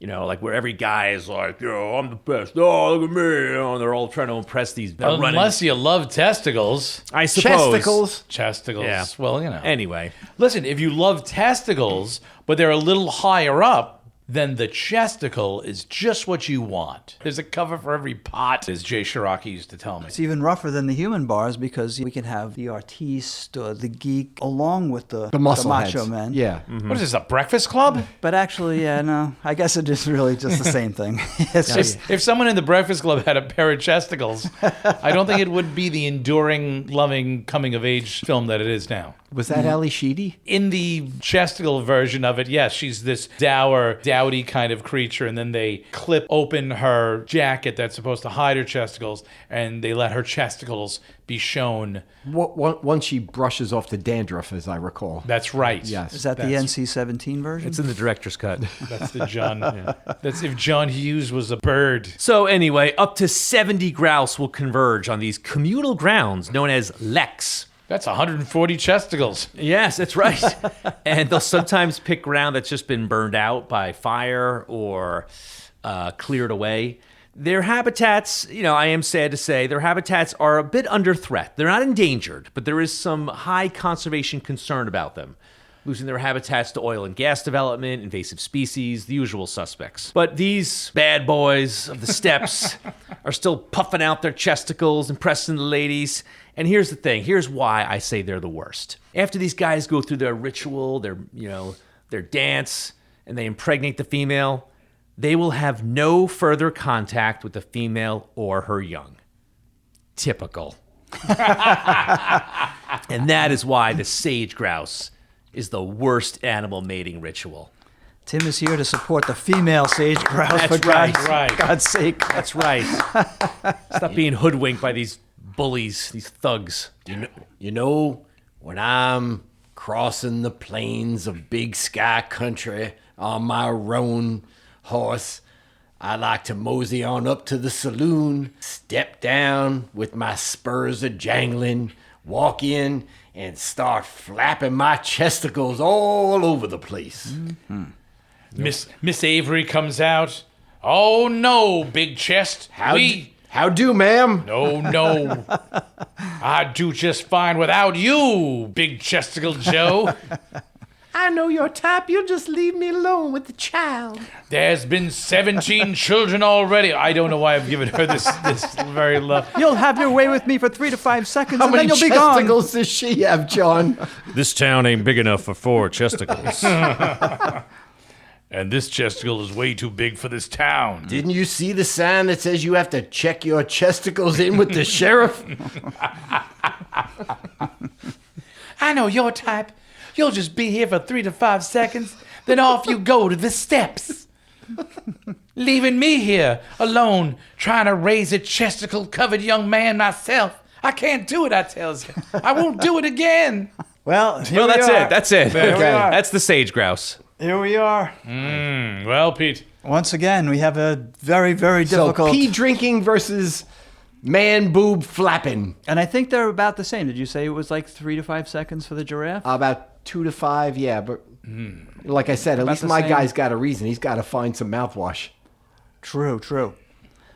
You know, like where every guy is like, yo, I'm the best. Oh, look at me. You know, and they're all trying to impress these. Unless you love testicles. I suppose. Chesticles. Chesticles. Yeah. Well, you know. Anyway. Listen, if you love testicles, but they're a little higher up, then the chesticle is just what you want. There's a cover for every pot, as Jay Shiraki used to tell me. It's even rougher than the human bars because we can have the artiste or the geek along with the muscle macho heads. man. Yeah. What is this, a breakfast club? But actually, yeah, no, I guess it is really just the same thing. It's just, If someone in the Breakfast Club had a pair of chesticles, I don't think it would be the enduring, loving, coming-of-age film that it is now. Was that Ali Sheedy? In the chesticle version of it, yes, she's this dour, dowdy kind of creature, and then they clip open her jacket that's supposed to hide her chesticles, and they let her chesticles be shown. Once she brushes off the dandruff, as I recall. That's right. Yes. is that the NC-17 version? It's in the director's cut. That's the John. That's if John Hughes was a bird. So anyway, up to 70 grouse will converge on these communal grounds known as leks. That's 140 chesticles. Yes, that's right. And they'll sometimes pick ground that's just been burned out by fire or cleared away. Their habitats, you know, I am sad to say, their habitats are a bit under threat. They're not endangered, but there is some high conservation concern about them. Losing their habitats to oil and gas development, invasive species, the usual suspects. But these bad boys of the steppes are still puffing out their chesticles, impressing the ladies. And here's the thing. Here's why I say they're the worst. After these guys go through their ritual, their dance, and they impregnate the female, they will have no further contact with the female or her young. Typical. And that is why the sage grouse is the worst animal mating ritual. Tim is here to support the female sage grouse. That's for right, God's sake. That's right. Stop being hoodwinked by these bullies, these thugs. You know, when I'm crossing the plains of Big Sky Country on my roan horse, I like to mosey on up to the saloon, step down with my spurs a-jangling, walk in, and start flapping my chesticles all over the place. Mm-hmm. Miss Avery comes out. Oh, no, big chest. How do, ma'am? No. I'd do just fine without you, big chesticle Joe. I know your type. You'll just leave me alone with the child. There's been 17 children already. I don't know why I've given her this very low. You'll have your way with me for 3 to 5 seconds, How and many then you'll be gone. chesticles does she have, John? This town ain't big enough for 4 chesticles. And this chesticle is way too big for this town. Didn't you see the sign that says you have to check your chesticles in with the sheriff? I know your type. You'll just be here for 3 to 5 seconds, then off you go to the steps. Leaving me here alone, trying to raise a chesticle-covered young man myself. I can't do it, I tells you. I won't do it again. Well, No, that's it. There we are. That's the sage grouse. Here we are. Well, Pete. Once again, we have a very, very difficult... So pee drinking versus man boob flapping. And I think they're about the same. Did you say it was like 3 to 5 seconds for the giraffe? About 2 to 5, yeah. But like I said, at least the my same. guy's got a reason. He's got to find some mouthwash. True.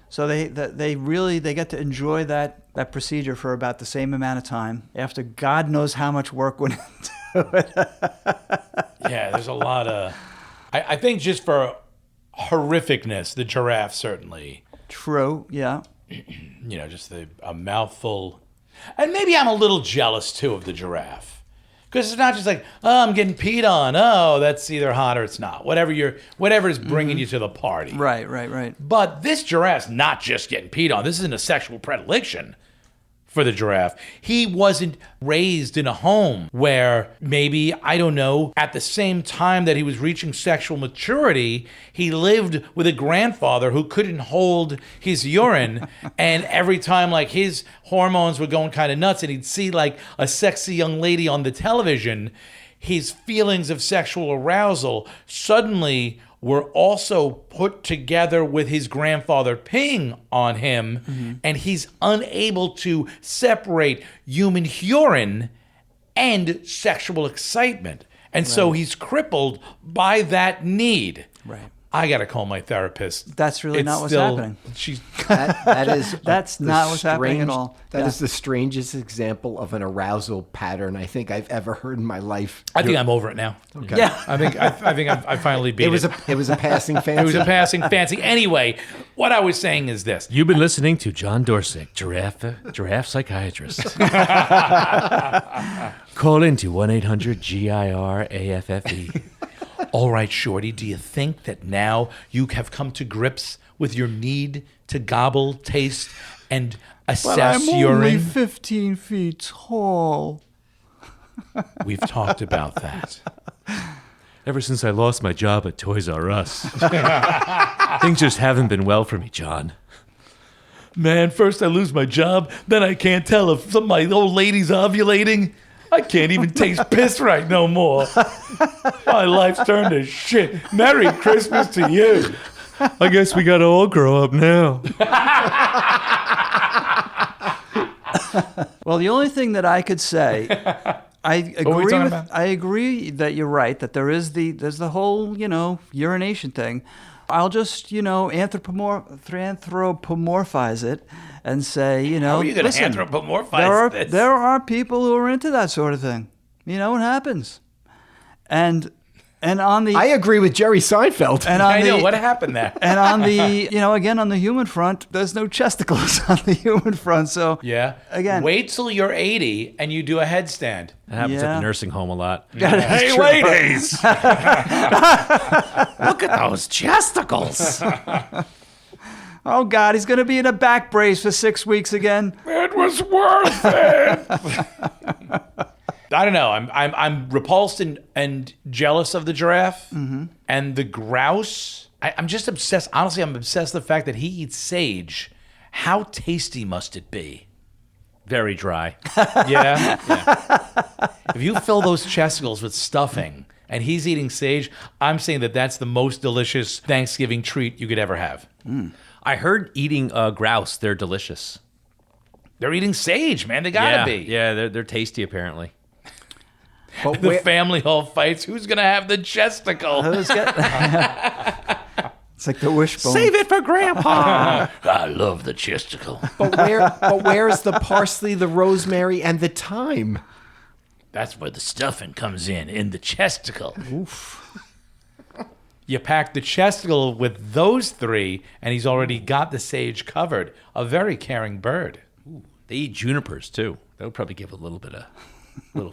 So they get to enjoy that procedure for about the same amount of time after God knows how much work went into it. Yeah, there's a lot of... I think just for horrificness, the giraffe certainly... True, yeah. You know, just a mouthful. And maybe I'm a little jealous, too, of the giraffe. Because it's not just like, oh, I'm getting peed on. Oh, that's either hot or it's not. Whatever is bringing you to the party. Right. But this giraffe's not just getting peed on. This isn't a sexual predilection for the giraffe. He wasn't raised in a home where maybe, I don't know, at the same time that he was reaching sexual maturity, he lived with a grandfather who couldn't hold his urine. And every time like his hormones were going kind of nuts and he'd see like a sexy young lady on the television, his feelings of sexual arousal suddenly were also put together with his grandfather peeing on him, and he's unable to separate human urine and sexual excitement. And so he's crippled by that need. Right. I got to call my therapist. That's really not what's happening. That is That's the not what's happening at all. That Yeah. is the strangest example of an arousal pattern I think I've ever heard in my life. I think I'm over it now. Okay. Yeah. I think I finally beat it. It was a passing fancy. It was a passing fancy. Anyway, what I was saying is this. You've been listening to John Dorsick, giraffe psychiatrist. Call into 1-800-GIR-AFFE. All right, Shorty, do you think that now you have come to grips with your need to gobble, taste, and assess urine? 15 feet tall. We've talked about that. Ever since I lost my job at Toys R Us, things just haven't been well for me, John. Man, first I lose my job, then I can't tell if some of my old lady's ovulating. I can't even taste piss right no more. My life's turned to shit. Merry Christmas to you. I guess we gotta all grow up now. Well, the only thing that I could say, I were we agree talking with. about? I agree that you're right. That there's the whole urination thing. I'll just anthropomorphize it and say How are you going to listen, anthropomorphize this? there are people who are into that sort of thing. It happens, and on the I agree with Jerry Seinfeld. and on I know. the, What happened there? and on the again on the human front, there's no chesticles on the human front. So Yeah. Again. Wait till you're 80 and you do a headstand. That happens at Yeah. the nursing home a lot. Hey, ladies! Look at those chesticles. oh God, he's going to be in a back brace for 6 weeks again. It was worth it. I don't know. I'm repulsed and jealous of the giraffe and the grouse. I'm just obsessed. Honestly, I'm obsessed with the fact that he eats sage. How tasty must it be? Very dry. Yeah. If you fill those chesticles with stuffing and he's eating sage, I'm saying that that's the most delicious Thanksgiving treat you could ever have. I heard eating grouse, they're delicious. They're eating sage, man. They gotta be. Yeah, they're tasty apparently. But The where, family hall fights. Who's gonna have the chesticle? It's like the wishbone. Save it for Grandpa. I love the chesticle. but where's the parsley, the rosemary, and the thyme? That's where the stuffing comes in the chesticle. Oof. You pack the chesticle with those three, and he's already got the sage covered. A very caring bird. They eat junipers too. That would probably give a little bit of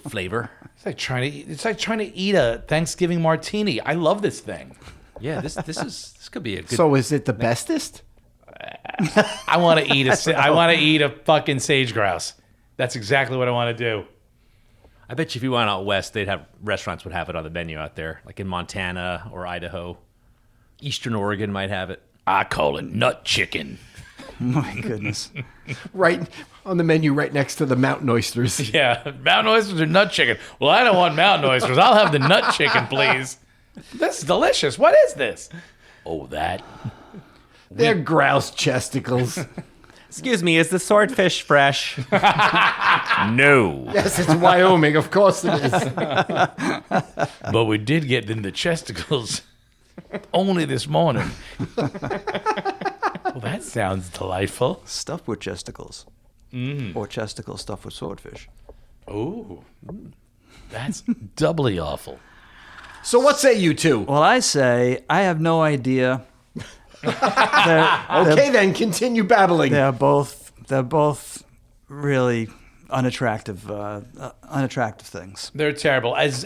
flavor. It's like trying to eat a Thanksgiving martini. I love this thing. Yeah, this could be a good. So is it the bestest? I want to eat a fucking sage grouse. That's exactly what I want to do. I bet you if you went out west, restaurants would have it on the menu out there, like in Montana or Idaho. Eastern Oregon might have it. I call it nut chicken. My goodness. Right on the menu, right next to the mountain oysters. Yeah, mountain oysters or nut chicken. Well, I don't want mountain oysters. I'll have the nut chicken, please. This is delicious. What is this? Oh, that. They're grouse chesticles. Excuse me, is the swordfish fresh? No. Yes, it's Wyoming. Of course it is. But we did get in the chesticles only this morning. Well, that sounds delightful. Stuffed with chesticles. Or chesticles stuffed with swordfish. Ooh, that's doubly awful. So what say you two? Well, I say I have no idea. Okay, then continue babbling. They're both really unattractive things. They're terrible. As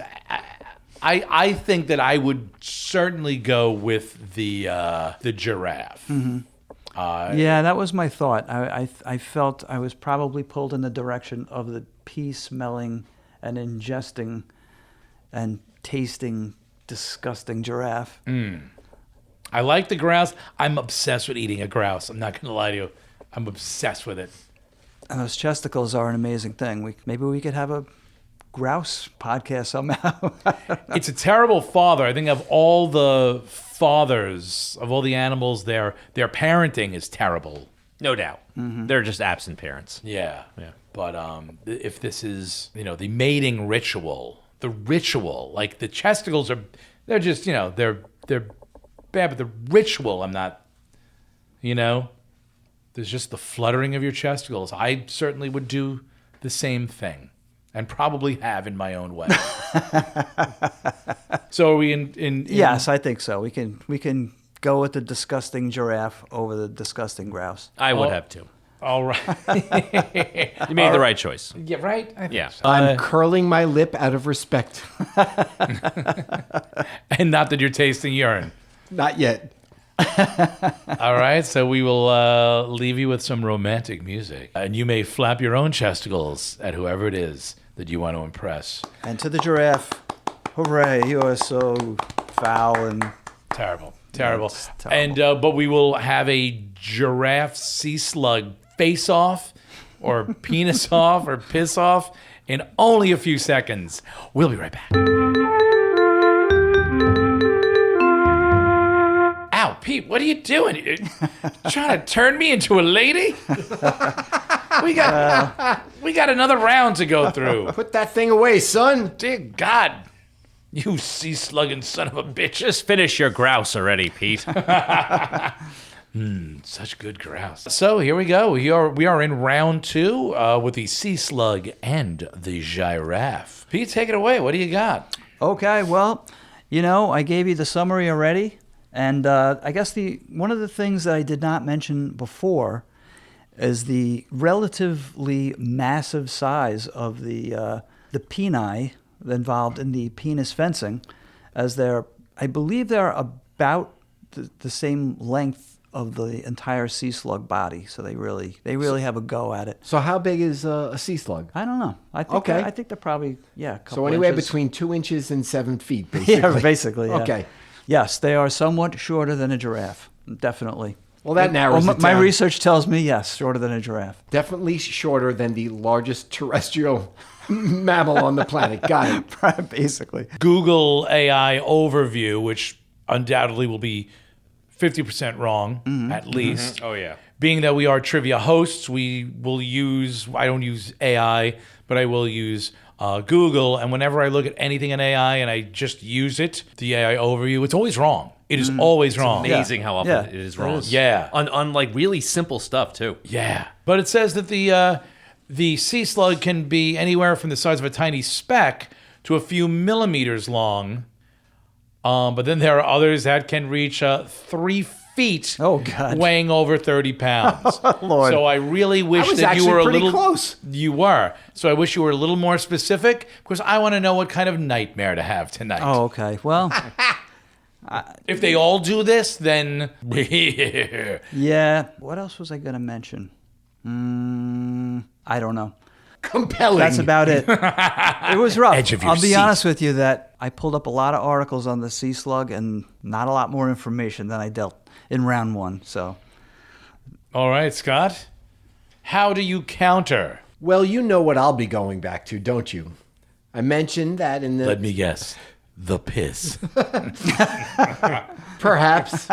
I think that I would certainly go with the giraffe. Yeah, that was my thought. I felt I was probably pulled in the direction of the pea-smelling and ingesting and tasting disgusting giraffe. I like the grouse. I'm obsessed with eating a grouse. I'm not going to lie to you. I'm obsessed with it. And those chesticles are an amazing thing. Maybe we could have a grouse podcast somehow. It's a terrible father. I think of all the fathers, of all the animals, their parenting is terrible. No doubt. They're just absent parents. Yeah. But if this is, the mating ritual, like the chesticles they're just, they're bad, but the ritual, I'm not, there's just the fluttering of your chesticles. I certainly would do the same thing and probably have in my own way. So are we in Yes, I think so. We can go with the disgusting giraffe over the disgusting grouse. I would have too. All right. You made the right choice. Yeah, right? I think Yeah. so. I'm curling my lip out of respect. And not that you're tasting urine. Not yet. All right, so we will leave you with some romantic music. And you may flap your own chesticles at whoever it is that you want to impress. And to the giraffe, hooray, you are so foul and... Terrible. It's terrible. And but we will have a giraffe sea slug face off or penis off or piss off in only a few seconds. We'll be right back. Ow, Pete, what are you doing? You trying to turn me into a lady? We got another round to go through. Put that thing away, son. Dear God, you sea slugging son of a bitch. Just finish your grouse already, Pete. Such good grouse. So here we go. We are in round 2 with the sea slug and the giraffe. Pete, take it away. What do you got? Okay, well, I gave you the summary already, and I guess one of the things that I did not mention before is the relatively massive size of the peni involved in the penis fencing, as I believe they're about the same length of the entire sea slug body, so they really have a go at it. So how big is a sea slug? I don't know. I think they're probably a couple So anywhere inches. between 2 inches and 7 feet, basically. Yeah, basically. Yeah. Okay. Yes, they are somewhat shorter than a giraffe. Definitely. Well, that narrows it my down. research tells me yes, shorter than a giraffe. Definitely shorter than the largest terrestrial mammal on the planet. Got it. Basically. Google AI overview, which undoubtedly will be 50% wrong, at least. Oh, yeah. Being that we are trivia hosts, I don't use AI, but I will use Google. And whenever I look at anything in AI and I just use it, the AI overview, it's always wrong. It is always wrong. Amazing how often Yeah, it is it wrong. is. Yeah. On like really simple stuff, too. Yeah. But it says that the sea slug can be anywhere from the size of a tiny speck to a few millimeters long. But then there are others that can reach 3 feet, Oh, God. weighing over 30 pounds. Lord. So I really wish I was that you actually were a pretty little close. You were. So I wish you were a little more specific, because I want to know what kind of nightmare to have tonight. Oh, okay. Well, If they all do this, then yeah. What else was I going to mention? I don't know. Compelling. That's about it. It was rough. Edge of your I'll be seat. honest with you that I pulled up a lot of articles on the sea slug and not a lot more information than I dealt in round 1. So All right, Scott. How do you counter? Well, you know what I'll be going back to, don't you? I mentioned that in the... Let me guess. The piss. Perhaps.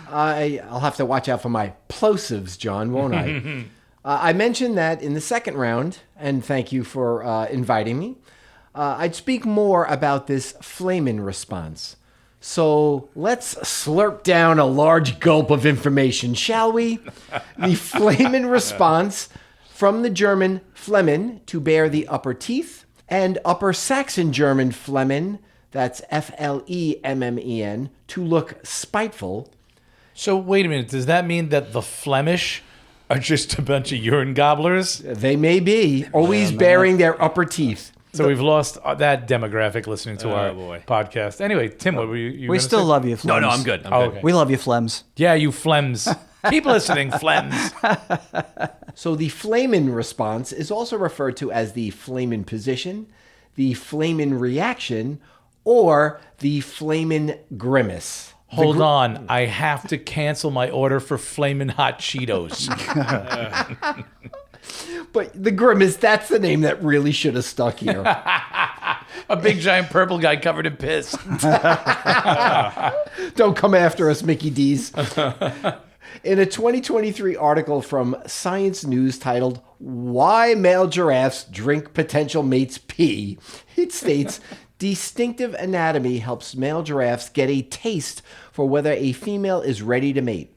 I'll have to watch out for my plosives, John, won't I? I mentioned that in the second round, and thank you for inviting me. I'd speak more about this flamin response. So let's slurp down a large gulp of information, shall we? The flamin response from the German Flemen, to bare the upper teeth, and Upper Saxon German Flemen, that's Flemmen, to look spiteful. So wait a minute. Does that mean that the Flemish are just a bunch of urine gobblers? They may be, always baring their upper teeth. So we've lost that demographic listening to our boy. podcast. Anyway, Tim, what were you we gonna still say? love you, Flems. No, I'm good. I'm Oh, good. okay. We love you, Flems. Yeah, you Flems. Keep listening, friends. So the flamen response is also referred to as the flamen position, the flamen reaction, or the flamen grimace. Hold on. I have to cancel my order for Flamin' Hot Cheetos. But the grimace, that's the name that really should have stuck here. A big giant purple guy covered in piss. Don't come after us, Mickey D's. In a 2023 article from Science News titled, Why Male Giraffes Drink Potential Mates Pee, it states, distinctive anatomy helps male giraffes get a taste for whether a female is ready to mate.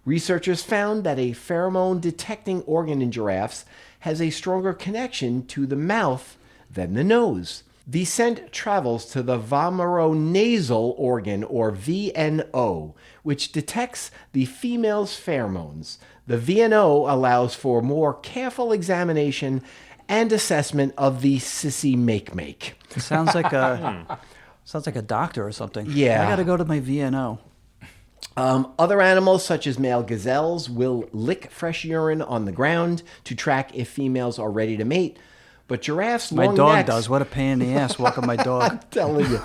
Researchers found that a pheromone detecting organ in giraffes has a stronger connection to the mouth than the nose. The scent travels to the vomeronasal organ, or VNO, which detects the female's pheromones. The VNO allows for more careful examination and assessment of the sissy make. It sounds like a doctor or something. Yeah. I got to go to my VNO. Other animals, such as male gazelles, will lick fresh urine on the ground to track if females are ready to mate. But giraffes' My long dog necks, does. What a pain in the ass walking my dog. telling you.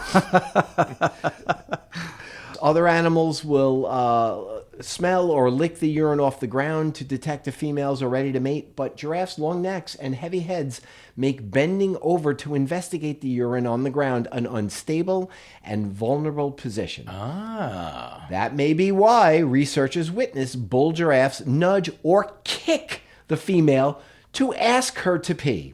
Other animals will smell or lick the urine off the ground to detect if females are ready to mate, but giraffes' long necks and heavy heads make bending over to investigate the urine on the ground an unstable and vulnerable position. That may be why researchers witness bull giraffes nudge or kick the female to ask her to pee.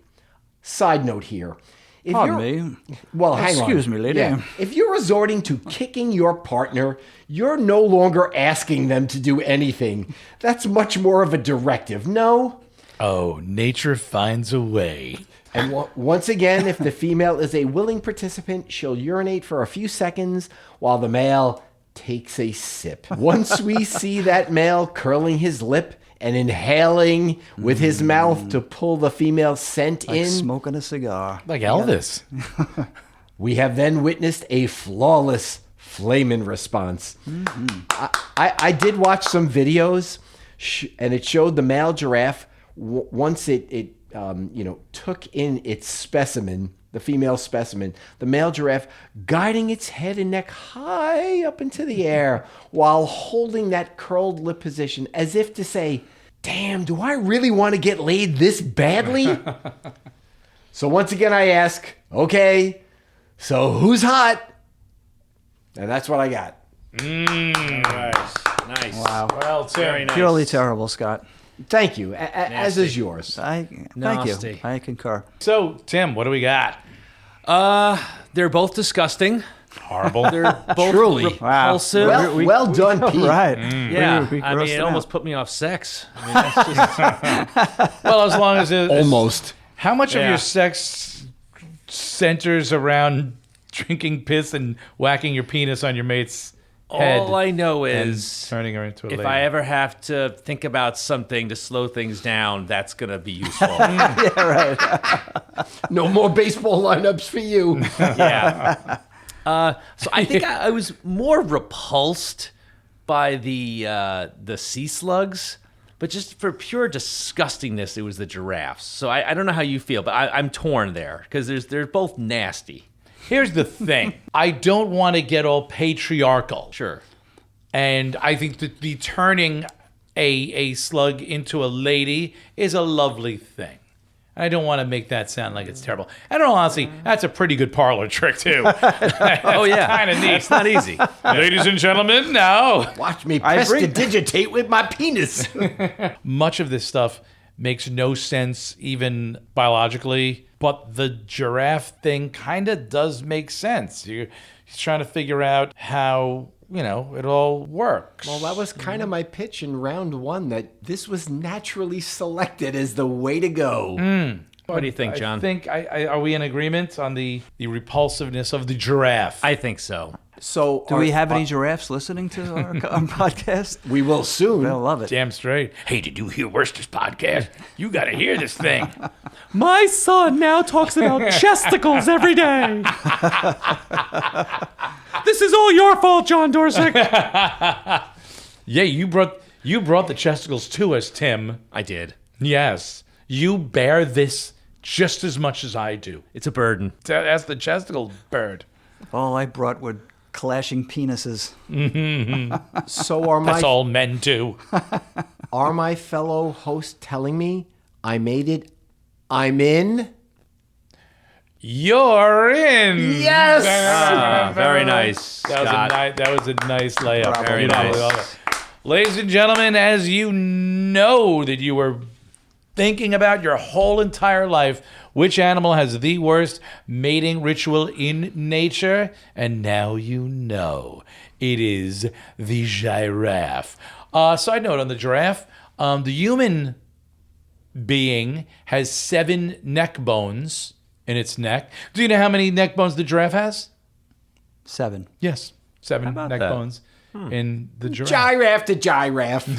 Side note here. If Pardon you're- me. Well, hang on. Excuse me, lady. Yeah. If you're resorting to kicking your partner, you're no longer asking them to do anything. That's much more of a directive, no? Oh, nature finds a way. And once again, if the female is a willing participant, she'll urinate for a few seconds while the male takes a sip. Once we see that male curling his lip and inhaling with his mouth to pull the female scent Like in, smoking a cigar. Like Elvis. we have then witnessed a flawless flamin' response. I did watch some videos, and it showed the male giraffe once it took in its specimen, the female specimen, the male giraffe guiding its head and neck high up into the air while holding that curled lip position as if to say, damn, do I really want to get laid this badly? So once again, I ask, okay, so who's hot? And that's what I got. Nice. Wow. Well, Very nice. Purely terrible, Scott. Thank you, as is yours. Thank you. Nasty. I concur. So, Tim, what do we got? They're both disgusting. Horrible. They're both Truly. repulsive. Well done, Pete. Right. Yeah, We I mean, grossed it them almost out. put me off sex. I mean, that's just, Well, as long as it Almost. How much of Yeah. your sex centers around drinking piss and whacking your penis on your mate's head? all I know and is turning her into a if lady? I ever have to think about something to slow things down, that's going to be useful. No more baseball lineups for you. Yeah. So I think I was more repulsed by the sea slugs, but just for pure disgustingness, it was the giraffes. So I don't know how you feel, but I'm torn there because they're both nasty. Here's the thing. I don't want to get all patriarchal. Sure. And I think that the turning a slug into a lady is a lovely thing. I don't want to make that sound like it's terrible. And honestly, that's a pretty good parlor trick, too. Oh yeah, kind of neat. It's not easy. Ladies and gentlemen, now. Watch me I agree. prestidigitate with my penis. Much of this stuff makes no sense even biologically, but the giraffe thing kind of does make sense. He's trying to figure out how, it all works. Well, that was kind of my pitch in round one, that this was naturally selected as the way to go. What do you think, John? I think, are we in agreement on the repulsiveness of the giraffe? I think so. So Do we have any giraffes listening to our podcast? We will soon. They'll love it. Damn straight. Hey, did you hear Worstest podcast? You got to hear this thing. My son now talks about chesticles every day. This is all your fault, John Dorsick. Yeah, you brought You brought the chesticles to us, Tim. I did. Yes. You bear this just as much as I do. It's a burden. That's the chesticle bird. All I brought were clashing penises. So are That's my all men do. are my fellow hosts telling me I made it? I'm in. You're in. Yes! Very nice, That Scott. was a nice layup. Very Beautiful. nice. Ladies and gentlemen, as you know that you were thinking about your whole entire life, which animal has the worst mating ritual in nature? And now you know. It is the giraffe. Side note on the giraffe, the human being has 7 neck bones in its neck. Do you know how many neck bones the giraffe has? 7. Yes, 7 about neck that? bones in the giraffe. Giraffe to giraffe.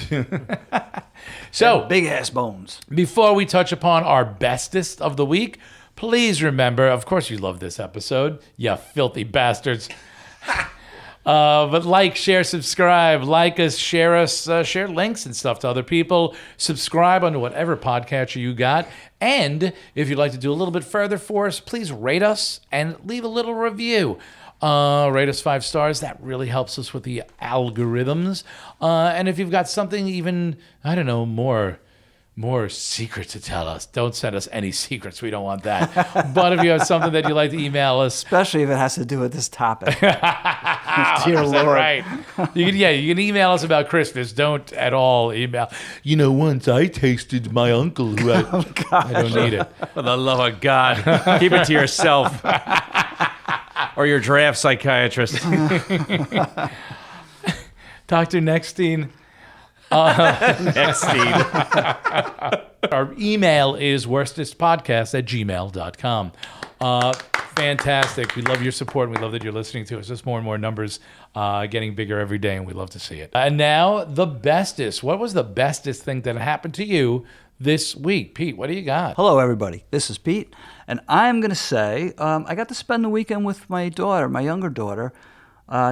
So, Big ass bones. before we touch upon our bestest of the week, please remember, of course you love this episode, you filthy bastards. But like, share, subscribe, like us, share links and stuff to other people. Subscribe on whatever podcatcher you got. And if you'd like to do a little bit further for us, please rate us and leave a little review. Rate us 5 stars. That really helps us with the algorithms. And if you've got something even, I don't know, more secret to tell us, don't send us any secrets. We don't want that. But if you have something that you'd like to email us, Especially if it has to do with this topic. Dear 100% Lord. Right. You can email us about Christmas. Don't at all email. You know, once I tasted my uncle who I don't need it. For the love of God, keep it to yourself. Or your draft psychiatrist. Dr. Nextine. Next, Steve. Our email is worstestpodcast@gmail.com. Fantastic. We love your support. And we love that you're listening to us. Just more and more numbers getting bigger every day, and we love to see it. And now, the bestest. What was the bestest thing that happened to you this week? Pete, what do you got? Hello, everybody. This is Pete, and I'm going to say I got to spend the weekend with my daughter, my younger daughter.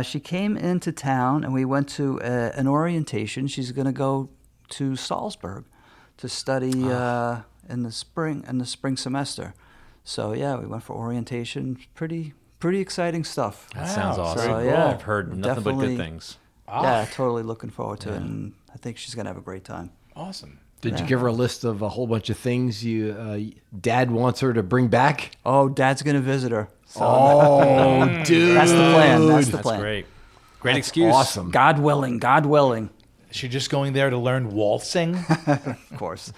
She came into town, and we went to an orientation. She's going to go to Salzburg to study in the spring semester. So yeah, we went for orientation. Pretty exciting stuff. That sounds Wow, awesome. very cool. I've heard nothing but Definitely- good things. Yeah, totally looking forward to it, and I think she's going to have a great time. Awesome. Did you give her a list of a whole bunch of things Dad wants her to bring back? Oh, Dad's going to visit her. So Oh, dude. that's the plan. That's the That's plan. great. Great That's excuse. awesome. God willing. God willing. Is she just going there to learn waltzing? Of course.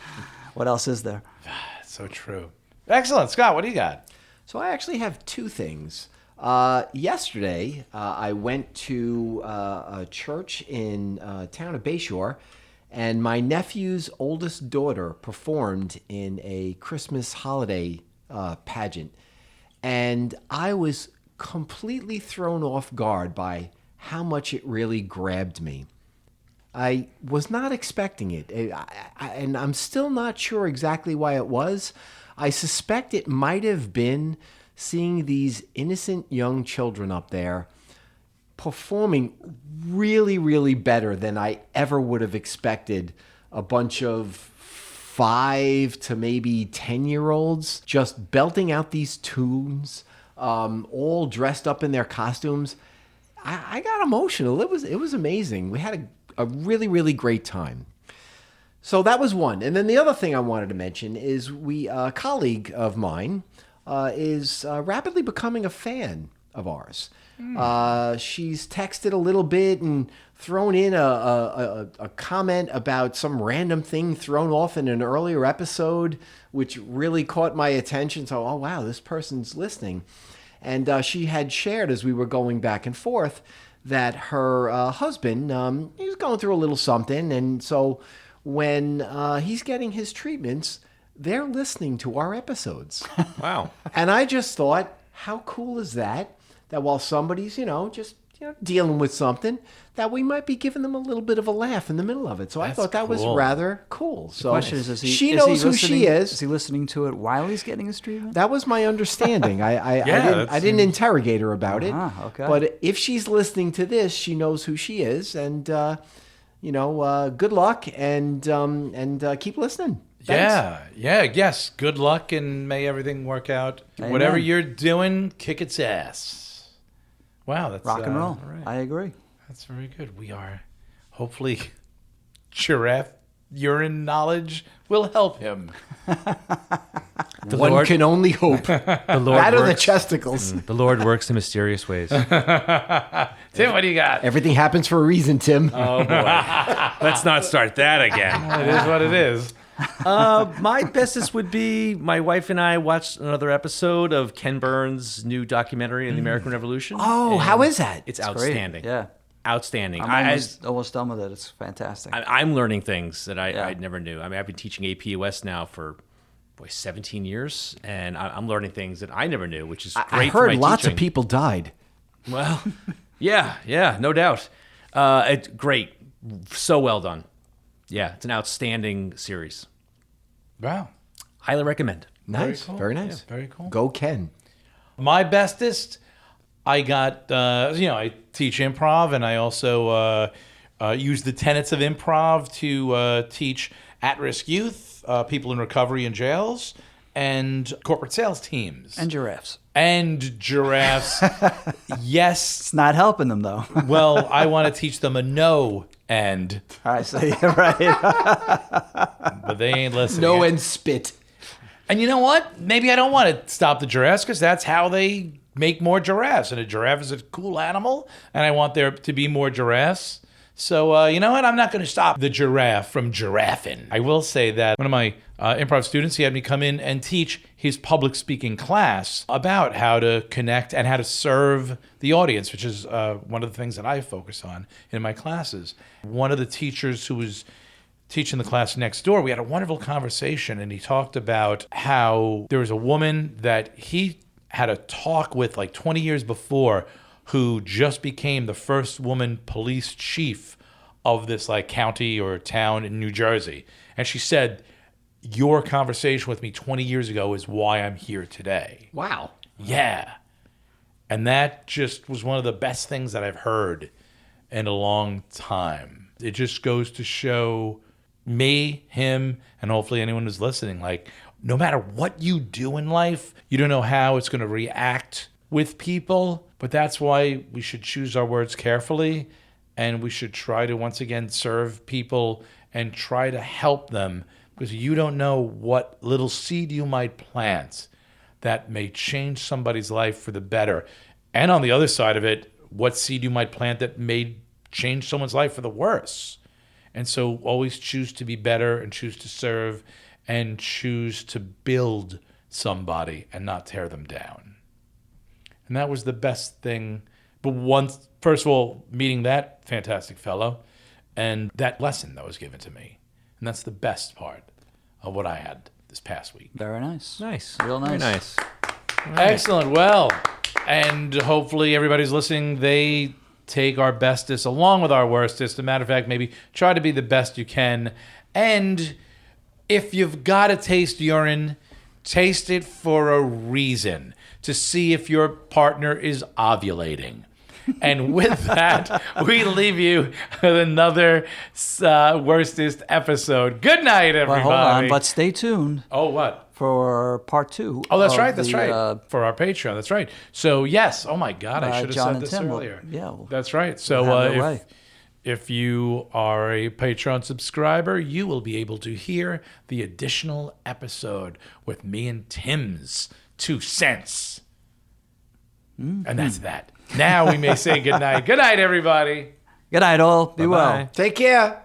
What else is there? That's so true. Excellent. Scott, what do you got? So I actually have 2 things. Yesterday, I went to a church in town of Bayshore, and my nephew's oldest daughter performed in a Christmas holiday pageant. And I was completely thrown off guard by how much it really grabbed me. I was not expecting it, and I'm still not sure exactly why it was. I suspect it might have been seeing these innocent young children up there performing really, really better than I ever would have expected a bunch of 5 to maybe 10-year-olds just belting out these tunes, all dressed up in their costumes. I got emotional. It was amazing. We had a really, really great time. So that was one. And then the other thing I wanted to mention is a colleague of mine is rapidly becoming a fan of ours. She's texted a little bit and thrown in a comment about some random thing thrown off in an earlier episode, which really caught my attention. So, oh, wow, this person's listening. And she had shared as we were going back and forth that her husband, he was going through a little something. And so when he's getting his treatments, they're listening to our episodes. Wow. And I just thought, how cool is that? That while somebody's, just dealing with something, that we might be giving them a little bit of a laugh in the middle of it. So I That's thought that was cool. rather cool. So Question is he, she is knows he who she listening- is. Is he listening to it while he's getting his treatment? That was my understanding. I that's- didn't interrogate her about it. Ah, okay. But if she's listening to this, she knows who she is, and good luck and keep listening. Thanks. Yes. Good luck, and may everything work out. Amen. Whatever you're doing, kick its ass. Wow, that's Rock and roll. all right. I agree. That's very good. We are, hopefully, giraffe urine knowledge will help him. One Lord- can only hope. The Lord That or the works. chesticles. The Lord works in mysterious ways. Tim, what do you got? Everything happens for a reason, Tim. Oh boy, let's not start that again. It is what it is. My bestest would be my wife and I watched another episode of Ken Burns' new documentary on the American Revolution. Oh, and how is that? It's Great. outstanding. Yeah. Outstanding. I'm almost done with it. It's fantastic. I'm learning things that Yeah. I never knew. I mean, I've been teaching AP US now for 17 years, and I'm learning things that I never knew, which is great. I for heard my lots teaching. of people died. Well, yeah, no doubt. It's great, so well done. Yeah, it's an outstanding series. Wow. Highly recommend. Nice. cool. Very nice. Yeah, very cool. Go Ken. My bestest, I got, I teach improv, and I also use the tenets of improv to teach at-risk youth, people in recovery in jails, and corporate sales teams. And giraffes. And giraffes. Yes. It's not helping them, though. Well, I want to teach them a no end, I see. Right. but they ain't listening. No and spit. And you know what? Maybe I don't want to stop the giraffes, because that's how they make more giraffes. And a giraffe is a cool animal, and I want there to be more giraffes. So, you know what? I'm not going to stop the giraffe from giraffing. I will say that one of my improv students, he had me come in and teach his public speaking class about how to connect and how to serve the audience, which is one of the things that I focus on in my classes. One of the teachers who was teaching the class next door, we had a wonderful conversation, and he talked about how there was a woman that he had a talk with like 20 years before, who just became the first woman police chief of this like county or town in New Jersey. And she said, your conversation with me 20 years ago is why I'm here today. Wow. Yeah. And that just was one of the best things that I've heard in a long time. It just goes to show me, him, and hopefully anyone who's listening, like, no matter what you do in life, you don't know how it's going to react with people, but that's why we should choose our words carefully, and we should try to, once again, serve people and try to help them, because you don't know what little seed you might plant that may change somebody's life for the better. And on the other side of it, what seed you might plant that may change someone's life for the worse. And so always choose to be better and choose to serve and choose to build somebody and not tear them down. And that was the best thing. But once, first of all, meeting that fantastic fellow and that lesson that was given to me. And that's the best part of what I had this past week. Very nice. Nice. Real Very nice. nice. Excellent. Well, and hopefully everybody's listening, they take our bestest along with our worstest. As a matter of fact, maybe try to be the best you can. And if you've got to taste urine, taste it for a reason, to see if your partner is ovulating. And with that, we leave you with another worstest episode. Good night, everybody. But hold on, but stay tuned Oh, what? for part 2. Oh, that's of right. That's the, right. For our Patreon. That's right. So, yes. Oh, my God. I should have John said and this Tim will- earlier. yeah, we'll- That's right. So, have their way. if you are a Patreon subscriber, you will be able to hear the additional episode with me and Tim's 2 cents. And that's that. Now we may say good night. Good night, everybody. Good night, all. Be well. Bye-bye. Take care.